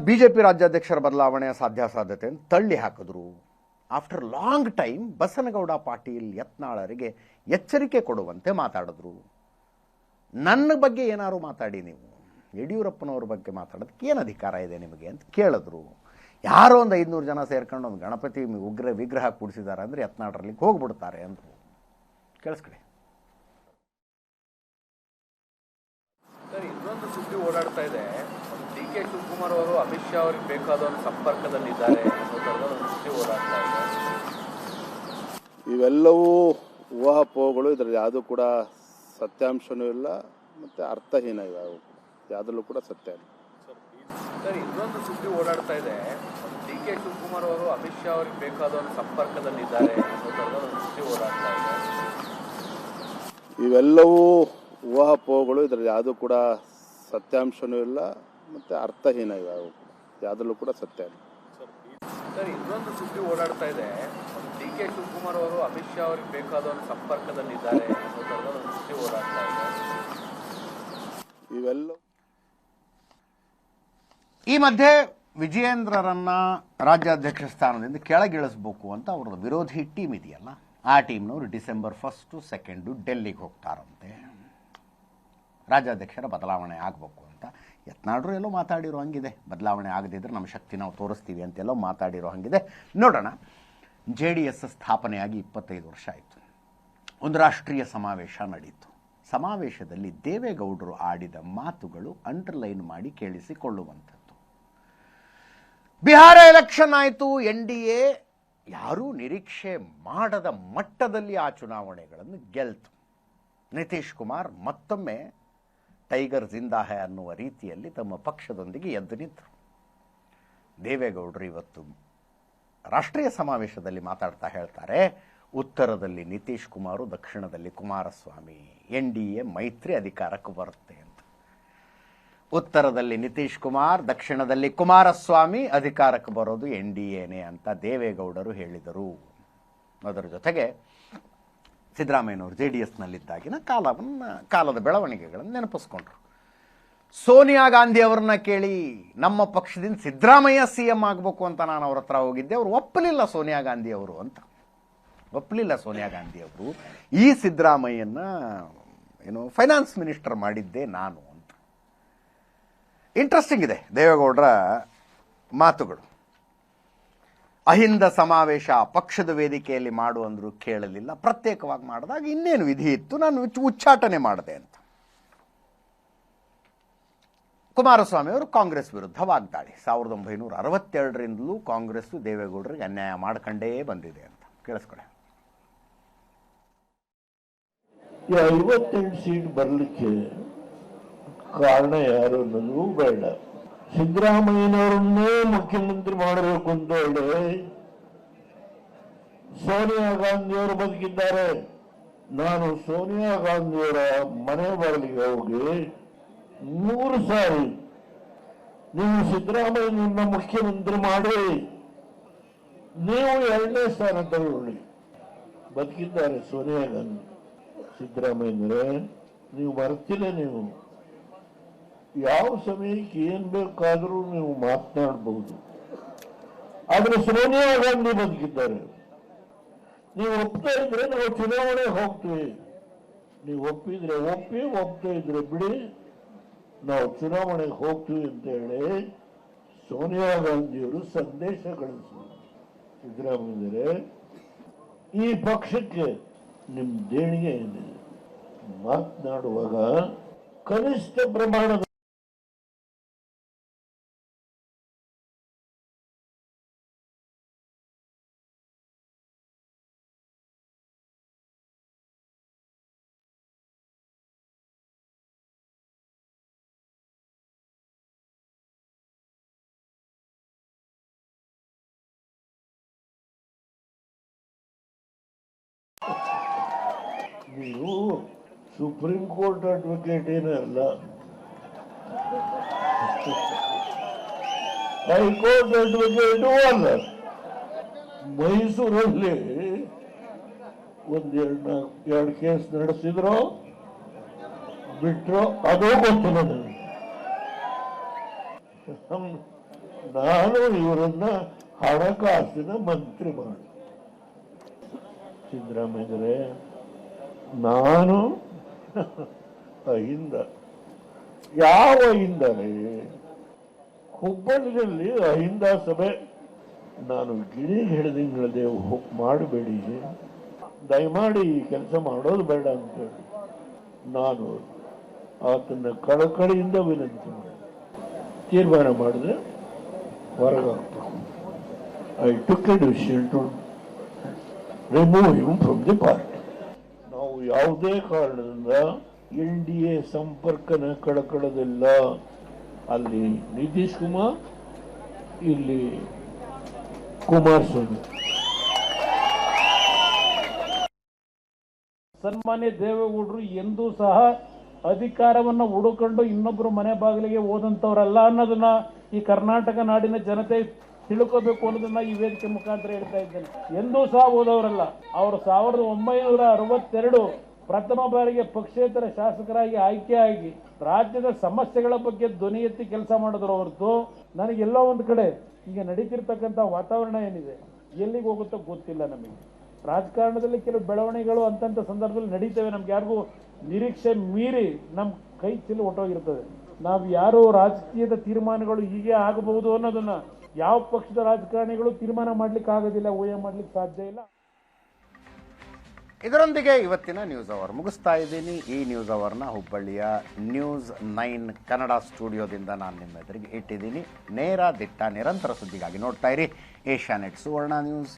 ಬಿಜೆಪಿ ರಾಜ್ಯಾಧ್ಯಕ್ಷರ ಬದಲಾವಣೆಯ ಸಾಧ್ಯಾಸಾಧ್ಯತೆಯನ್ನು ತಳ್ಳಿ ಹಾಕಿದ್ರು. After long time Basanagouda Patil ಯತ್ನಾಳರಿಗೆ ಎಚ್ಚರಿಕೆ ಕೊಡುವಂತೆ ಮಾತಾಡಿದ್ರು. ನನ್ನ ಬಗ್ಗೆ ಏನಾದ್ರು ಮಾತಾಡಿ, ನೀವು ಯಡಿಯೂರಪ್ಪನವ್ರ ಬಗ್ಗೆ ಮಾತಾಡೋದಕ್ಕೆ ಏನು ಅಧಿಕಾರ ಇದೆ ನಿಮಗೆ ಅಂತ ಕೇಳಿದ್ರು. ಯಾರೋ ಒಂದು 500 ಜನ ಸೇರ್ಕೊಂಡು ಒಂದು ಗಣಪತಿ ವಿಗ್ರಹ ಕೂಡಿಸಿದ್ದಾರೆ ಅಂದರೆ ಯತ್ನಾಳರಲ್ಲಿ ಹೋಗ್ಬಿಡ್ತಾರೆ ಅಂದರು. ಕೇಳಿಸ್ಕೊಳ್ಳಿ. ಸರ್, ಇನ್ನೊಂದು ಸುದ್ದಿ ಓಡಾಡ್ತಾ ಇದೆ. ಡಿ ಕೆ ಶಿವಕುಮಾರ್ ಅವರು ಅಮಿತ್ ಶಾ ಅವರಿಗೆ ಬೇಕಾದ ಒಂದು ಸಂಪರ್ಕದಲ್ಲಿದ್ದಾರೆ ಅನ್ನೋ ಥರದ ಒಂದು ಸುದ್ದಿ ಓಡಾಡ್ತಾ ಇದೆ. ಇವೆಲ್ಲವೂ ಊಹಾಪೋಹಗಳು. ಇದರಲ್ಲಿ ಯಾವುದೂ ಕೂಡ ಸತ್ಯಾಂಶನೂ ಇಲ್ಲ ಮತ್ತು ಅರ್ಥಹೀನ ಇವೆ. ಯಾವುದರಲ್ಲೂ ಕೂಡ ಸತ್ಯ ಇಲ್ಲ. ಸರ್, ಇನ್ನೊಂದು ಸುದ್ದಿ ಓಡಾಡ್ತಾ ಇದೆ. ಡಿ ಕೆ ಶಿವಕುಮಾರ್ ಅವರು ಅಮಿತ್ ಶಾ ಅವರಿಗೆ ಬೇಕಾದ ಒಂದು ಸಂಪರ್ಕದಲ್ಲಿದ್ದಾರೆ ಅನ್ನೋ ಥರದ ಒಂದು ಸುದ್ದಿ ಓಡಾಡ್ತಾ ಇದೆ. ಇವೆಲ್ಲವೂ ಊಹಾಪೋಹಗಳು. ಇದರಲ್ಲಿ ಯಾವುದೂ ಕೂಡ ಸತ್ಯಾಂಶನೂ ಇಲ್ಲ ಮತ್ತು ಅರ್ಥಹೀನ ಇವೆ. ಯಾವುದರಲ್ಲೂ ಕೂಡ ಸತ್ಯ ಇಲ್ಲ. ಸರ್, ಇನ್ನೊಂದು ಸುದ್ದಿ ಓಡಾಡ್ತಾ ಇದೆ. ಡಿ ಕೆ ಶಿವಕುಮಾರ್ ಅವರು ಅಮಿತ್ ಶಾ ಅವರಿಗೆ ಬೇಕಾದ ಒಂದು ಸಂಪರ್ಕದಲ್ಲಿದ್ದಾರೆ ಅನ್ನೋ ಥರದ ಒಂದು ಸುದ್ದಿ ಓಡಾಡ್ತಾ ಇದೆ. ಇವೆಲ್ಲ ಈ ಮಧ್ಯೆ ವಿಜಯೇಂದ್ರರನ್ನ ರಾಜ್ಯಾಧ್ಯಕ್ಷ ಸ್ಥಾನದಿಂದ ಕೆಳಗಿಳಿಸಬೇಕು ಅಂತ ಅವ್ರದ್ದು ವಿರೋಧಿ ಟೀಮ್ ಇದೆಯಲ್ಲ, ಆ ಟೀಮ್ನವರು ಡಿಸೆಂಬರ್ 1, 2 ಡೆಲ್ಲಿಗೆ ಹೋಗ್ತಾರಂತೆ. ರಾಜ್ಯಾಧ್ಯಕ್ಷರ ಬದಲಾವಣೆ ಆಗಬೇಕು ಅಂತ ಯತ್ನಾಳರು ಎಲ್ಲೋ ಮಾತಾಡಿರೋ ಹಂಗಿದೆ. ಬದಲಾವಣೆ ಆಗದಿದ್ದರೆ ನಮ್ಮ ಶಕ್ತಿ ನಾವು ತೋರಿಸ್ತೀವಿ ಅಂತೆಲ್ಲೋ ಮಾತಾಡಿರೋ ಹಂಗಿದೆ. ನೋಡೋಣ. JDS ಸ್ಥಾಪನೆಯಾಗಿ 25 ವರ್ಷ ಆಯಿತು. ಒಂದು ರಾಷ್ಟ್ರೀಯ ಸಮಾವೇಶ ನಡೀತು. ಸಮಾವೇಶದಲ್ಲಿ ದೇವೇಗೌಡರು ಆಡಿದ ಮಾತುಗಳು ಅಂಡರ್ಲೈನ್ ಮಾಡಿ ಕೇಳಿಸಿಕೊಳ್ಳುವಂಥದ್ದು. ಬಿಹಾರ ಎಲೆಕ್ಷನ್ ಆಯಿತು. NDA ಯಾರೂ ನಿರೀಕ್ಷೆ ಮಾಡದ ಮಟ್ಟದಲ್ಲಿ ಆ ಚುನಾವಣೆಗಳನ್ನು ಗೆಲ್ತು. ನಿತೀಶ್ ಕುಮಾರ್ ಮತ್ತೊಮ್ಮೆ ಟೈಗರ್ ಜಿಂದಾ ಹೈ ಅನ್ನುವ ರೀತಿಯಲ್ಲಿ ತಮ್ಮ ಪಕ್ಷದೊಂದಿಗೆ ಎದ್ದು ನಿಂತರು. ದೇವೇಗೌಡರು ಇವತ್ತು ರಾಷ್ಟ್ರೀಯ ಸಮಾವೇಶದಲ್ಲಿ ಮಾತಾಡ್ತಾ ಹೇಳ್ತಾರೆ, ಉತ್ತರದಲ್ಲಿ ನಿತೀಶ್ ಕುಮಾರು, ದಕ್ಷಿಣದಲ್ಲಿ ಕುಮಾರಸ್ವಾಮಿ, NDA ಮೈತ್ರಿ ಅಧಿಕಾರಕ್ಕೆ ಬರುತ್ತೆ ಅಂತ. ಉತ್ತರದಲ್ಲಿ ನಿತೀಶ್ ಕುಮಾರ್, ದಕ್ಷಿಣದಲ್ಲಿ ಕುಮಾರಸ್ವಾಮಿ, ಅಧಿಕಾರಕ್ಕೆ ಬರೋದು NDAನೇ ಅಂತ ದೇವೇಗೌಡರು ಹೇಳಿದರು. ಅದರ ಜೊತೆಗೆ ಸಿದ್ದರಾಮಯ್ಯನವರು JDSನಲ್ಲಿದ್ದಾಗಿನ ಕಾಲದ ಬೆಳವಣಿಗೆಗಳನ್ನು ನೆನಪಿಸ್ಕೊಂಡ್ರು. ಸೋನಿಯಾ ಗಾಂಧಿ ಅವರನ್ನ ಕೇಳಿ ನಮ್ಮ ಪಕ್ಷದಿಂದ ಸಿದ್ದರಾಮಯ್ಯ CM ಆಗಬೇಕು ಅಂತ ನಾನು ಅವ್ರ ಹತ್ರ ಹೋಗಿದ್ದೆ. ಅವರು ಒಪ್ಪಲಿಲ್ಲ ಸೋನಿಯಾ ಗಾಂಧಿ ಅವರು ಅಂತ. ಒಪ್ಪಲಿಲ್ಲ ಸೋನಿಯಾ ಗಾಂಧಿ ಅವರು. ಈ ಸಿದ್ದರಾಮಯ್ಯನ ಫೈನಾನ್ಸ್ ಮಿನಿಸ್ಟರ್ ಮಾಡಿದ್ದೆ ನಾನು ಅಂತ. ಇಂಟ್ರೆಸ್ಟಿಂಗ್ ಇದೆ ದೇವೇಗೌಡರ ಮಾತುಗಳು. ಅಹಿಂದ ಸಮಾವೇಶ ಪಕ್ಷದ ವೇದಿಕೆಯಲ್ಲಿ ಮಾಡು ಅಂದ್ರು ಕೇಳಲಿಲ್ಲ. ಪ್ರತ್ಯೇಕವಾಗಿ ಮಾಡಿದಾಗ ಇನ್ನೇನು ವಿಧಿ ಇತ್ತು, ನಾನು ಉಚ್ಚಾಟನೆ ಮಾಡಿದೆ ಅಂತ. ಕುಮಾರಸ್ವಾಮಿ ಅವರು ಕಾಂಗ್ರೆಸ್ ವಿರುದ್ಧ ವಾಗ್ದಾಳಿ. 1962ರಿಂದಲೂ ಕಾಂಗ್ರೆಸ್ ದೇವೇಗೌಡರಿಗೆ ಅನ್ಯಾಯ ಮಾಡ್ಕೊಂಡೇ ಬಂದಿದೆ ಅಂತ. ಕೇಳಿಸ್ಕೊಳ್ಳಿ. 58 ಸೀಟ್ ಬರಲಿಕ್ಕೆ ಕಾರಣ ಯಾರು ಅನ್ನೋದು ಬೇಡ. ಸಿದ್ದರಾಮಯ್ಯನವರನ್ನೇ ಮುಖ್ಯಮಂತ್ರಿ ಮಾಡಬೇಕು ಅಂತ ಹೇಳಿ ಸೋನಿಯಾ ಗಾಂಧಿಯವರು ಬದುಕಿದ್ದಾರೆ. ನಾನು ಸೋನಿಯಾ ಗಾಂಧಿಯವರ ಮನೆ ಬಾಗಿಲಿಗೆ ಹೋಗಿ 3 ಸಾರಿ ನೀವು ಸಿದ್ದರಾಮಯ್ಯನನ್ನ ಮುಖ್ಯಮಂತ್ರಿ ಮಾಡಿ, ನೀವು 2ನೇ ಸ್ಥಾನ ತಗೊಳ್ಳಿ. ಬದುಕಿದ್ದಾರೆ ಸೋನಿಯಾ ಗಾಂಧಿ. ಸಿದ್ದರಾಮಯ್ಯನವರೇ, ನೀವು ಬರ್ತಿಲ್ಲ. ನೀವು ಯಾವ ಸಮಯಕ್ಕೆ ಏನ್ ಬೇಕಾದರೂ ನೀವು ಮಾತನಾಡಬಹುದು. ಆದ್ರೆ ಸೋನಿಯಾ ಗಾಂಧಿ ಬದುಕಿದ್ದಾರೆ. ನೀವು ಒಪ್ತಾ ಇದ್ರೆ ನಾವು ಚುನಾವಣೆಗೆ ಹೋಗ್ತೀವಿ. ನೀವು ಒಪ್ಪಿದ್ರೆ ಒಪ್ಪಿ, ಒಪ್ತಾ ಇದ್ರೆ ಬಿಡಿ, ನಾವು ಚುನಾವಣೆಗೆ ಹೋಗ್ತೀವಿ ಅಂತ ಹೇಳಿ ಸೋನಿಯಾ ಗಾಂಧಿಯವರು ಸಂದೇಶ ಕಳಿಸಿದರು. ಸಿದ್ದರಾಮಯ್ಯರೇ, ಈ ಪಕ್ಷಕ್ಕೆ ನಿಮ್ಮ ದೇಣಿಗೆ ಏನಿದೆ? ಮಾತನಾಡುವಾಗ ಕನಿಷ್ಠ ಪ್ರಮಾಣದ ನೀವು ಸುಪ್ರೀಂ ಕೋರ್ಟ್ ಅಡ್ವೊಕೇಟ್ ಏನೂ ಅಲ್ಲ, ಹೈಕೋರ್ಟ್ ಅಡ್ವೊಕೇಟೂ ಅಲ್ಲ. ಮೈಸೂರಲ್ಲಿ ಎರಡು ಕೇಸ್ ನಡೆಸಿದ್ರು ಬಿಟ್ರು ಅದೂ ಗೊತ್ತಿಲ್ಲ ನನಗೆ. ನಾನು ಇವರನ್ನ ಹಣಕಾಸಿನ ಮಂತ್ರಿ ಮಾಡಿ ಸಿದ್ದರಾಮಯ್ಯರೇ, ನಾನು ಅಹಿಂದ ಯಾವ ಅಹಿಂದನೇ? ಹುಬ್ಬಳ್ಳಿಯಲ್ಲಿ ಅಹಿಂದ ಸಭೆ ನಾನು ಗಿಣಿಗೆ ಹೇಳ್ದೆ ಮಾಡಬೇಡಿ, ದಯಮಾಡಿ ಈ ಕೆಲಸ ಮಾಡೋದು ಬೇಡ ಅಂತೇಳಿ ನಾನು ಆತನ ಕಳಕಳಿಯಿಂದ ವಿನಂತಿ ಮಾಡಿ ತೀರ್ಮಾನ ಮಾಡಿದ್ರೆ ಹೊರಗಾಗ್ಬೇಕು. I took a decision to remove him from the party. ನಾವು ಯಾವುದೇ ಕಾರಣದಿಂದ NDA ಸಂಪರ್ಕನ ಕಳಕಳದಿಲ್ಲ. ಅಲ್ಲಿ ನಿತೀಶ್ ಕುಮಾರ್, ಇಲ್ಲಿ ಕುಮಾರಸ್ವಾಮಿ. ಸನ್ಮಾನ್ಯ ದೇವೇಗೌಡರು ಎಂದೂ ಸಹ ಅಧಿಕಾರವನ್ನು ಹುಡುಕೊಂಡು ಇನ್ನೊಬ್ಬರು ಮನೆ ಬಾಗಿಲಿಗೆ ಹೋದಂಥವ್ರಲ್ಲ ಅನ್ನೋದನ್ನ ಈ ಕರ್ನಾಟಕ ನಾಡಿನ ಜನತೆ ತಿಳ್ಕೋಬೇಕು ಅನ್ನೋದನ್ನ ಈ ವೇದಿಕೆ ಮುಖಾಂತರ ಹೇಳ್ತಾ ಇದ್ದೇನೆ. ಎಂದೂ ಸಹ ಹೋದವರಲ್ಲ. ಅವರು 1962 ಪ್ರಥಮ ಬಾರಿಗೆ ಪಕ್ಷೇತರ ಶಾಸಕರಾಗಿ ಆಯ್ಕೆಯಾಗಿ ರಾಜ್ಯದ ಸಮಸ್ಯೆಗಳ ಬಗ್ಗೆ ಧ್ವನಿ ಎತ್ತಿ ಕೆಲಸ ಮಾಡಿದ್ರು ಹೊರತು ನನಗೆಲ್ಲೋ ಒಂದು ಕಡೆ ಈಗ ನಡೀತಿರ್ತಕ್ಕಂಥ ವಾತಾವರಣ ಏನಿದೆ ಎಲ್ಲಿಗೆ ಹೋಗುತ್ತೋ ಗೊತ್ತಿಲ್ಲ. ನಮಗೆ ರಾಜಕಾರಣದಲ್ಲಿ ಕೆಲವು ಬೆಳವಣಿಗೆಗಳು ಅಂತಂಥ ಸಂದರ್ಭದಲ್ಲಿ ನಡೀತವೆ. ನಮ್ಗೆ ಯಾರಿಗೂ ನಿರೀಕ್ಷೆ ಮೀರಿ ನಮ್ಮ ಕೈ ಚೆಲ್ಲಿ ಹೊಟ್ಟೋಗಿರ್ತದೆ. ನಾವು ಯಾರು ರಾಜಕೀಯದ ತೀರ್ಮಾನಗಳು ಹೀಗೆ ಆಗಬಹುದು ಅನ್ನೋದನ್ನ ಯಾವ ಪಕ್ಷದ ರಾಜಕಾರಣಿಗಳು ತೀರ್ಮಾನ ಮಾಡ್ಲಿಕ್ಕೆ ಆಗೋದಿಲ್ಲ, ಊಹೆ ಮಾಡ್ಲಿಕ್ಕೆ ಸಾಧ್ಯ ಇಲ್ಲ. ಇದರೊಂದಿಗೆ ಇವತ್ತಿನ ನ್ಯೂಸ್ ಅವರ್ ಮುಗಿಸ್ತಾ ಇದ್ದೀನಿ. ಈ ನ್ಯೂಸ್ ಅವರ್ನ ಹುಬ್ಬಳ್ಳಿಯ ನ್ಯೂಸ್ 9 ಕನ್ನಡ ಸ್ಟುಡಿಯೋದಿಂದ ನಾನು ನಿಮ್ಮ ಎದುರಿಗೆ ಇಟ್ಟಿದ್ದೀನಿ. ನೇರ ದಿಟ್ಟ ನಿರಂತರ ಸುದ್ದಿಗಾಗಿ ನೋಡ್ತಾ ಇರಿ ಏಷ್ಯಾನೆಟ್ ಸುವರ್ಣ ನ್ಯೂಸ್.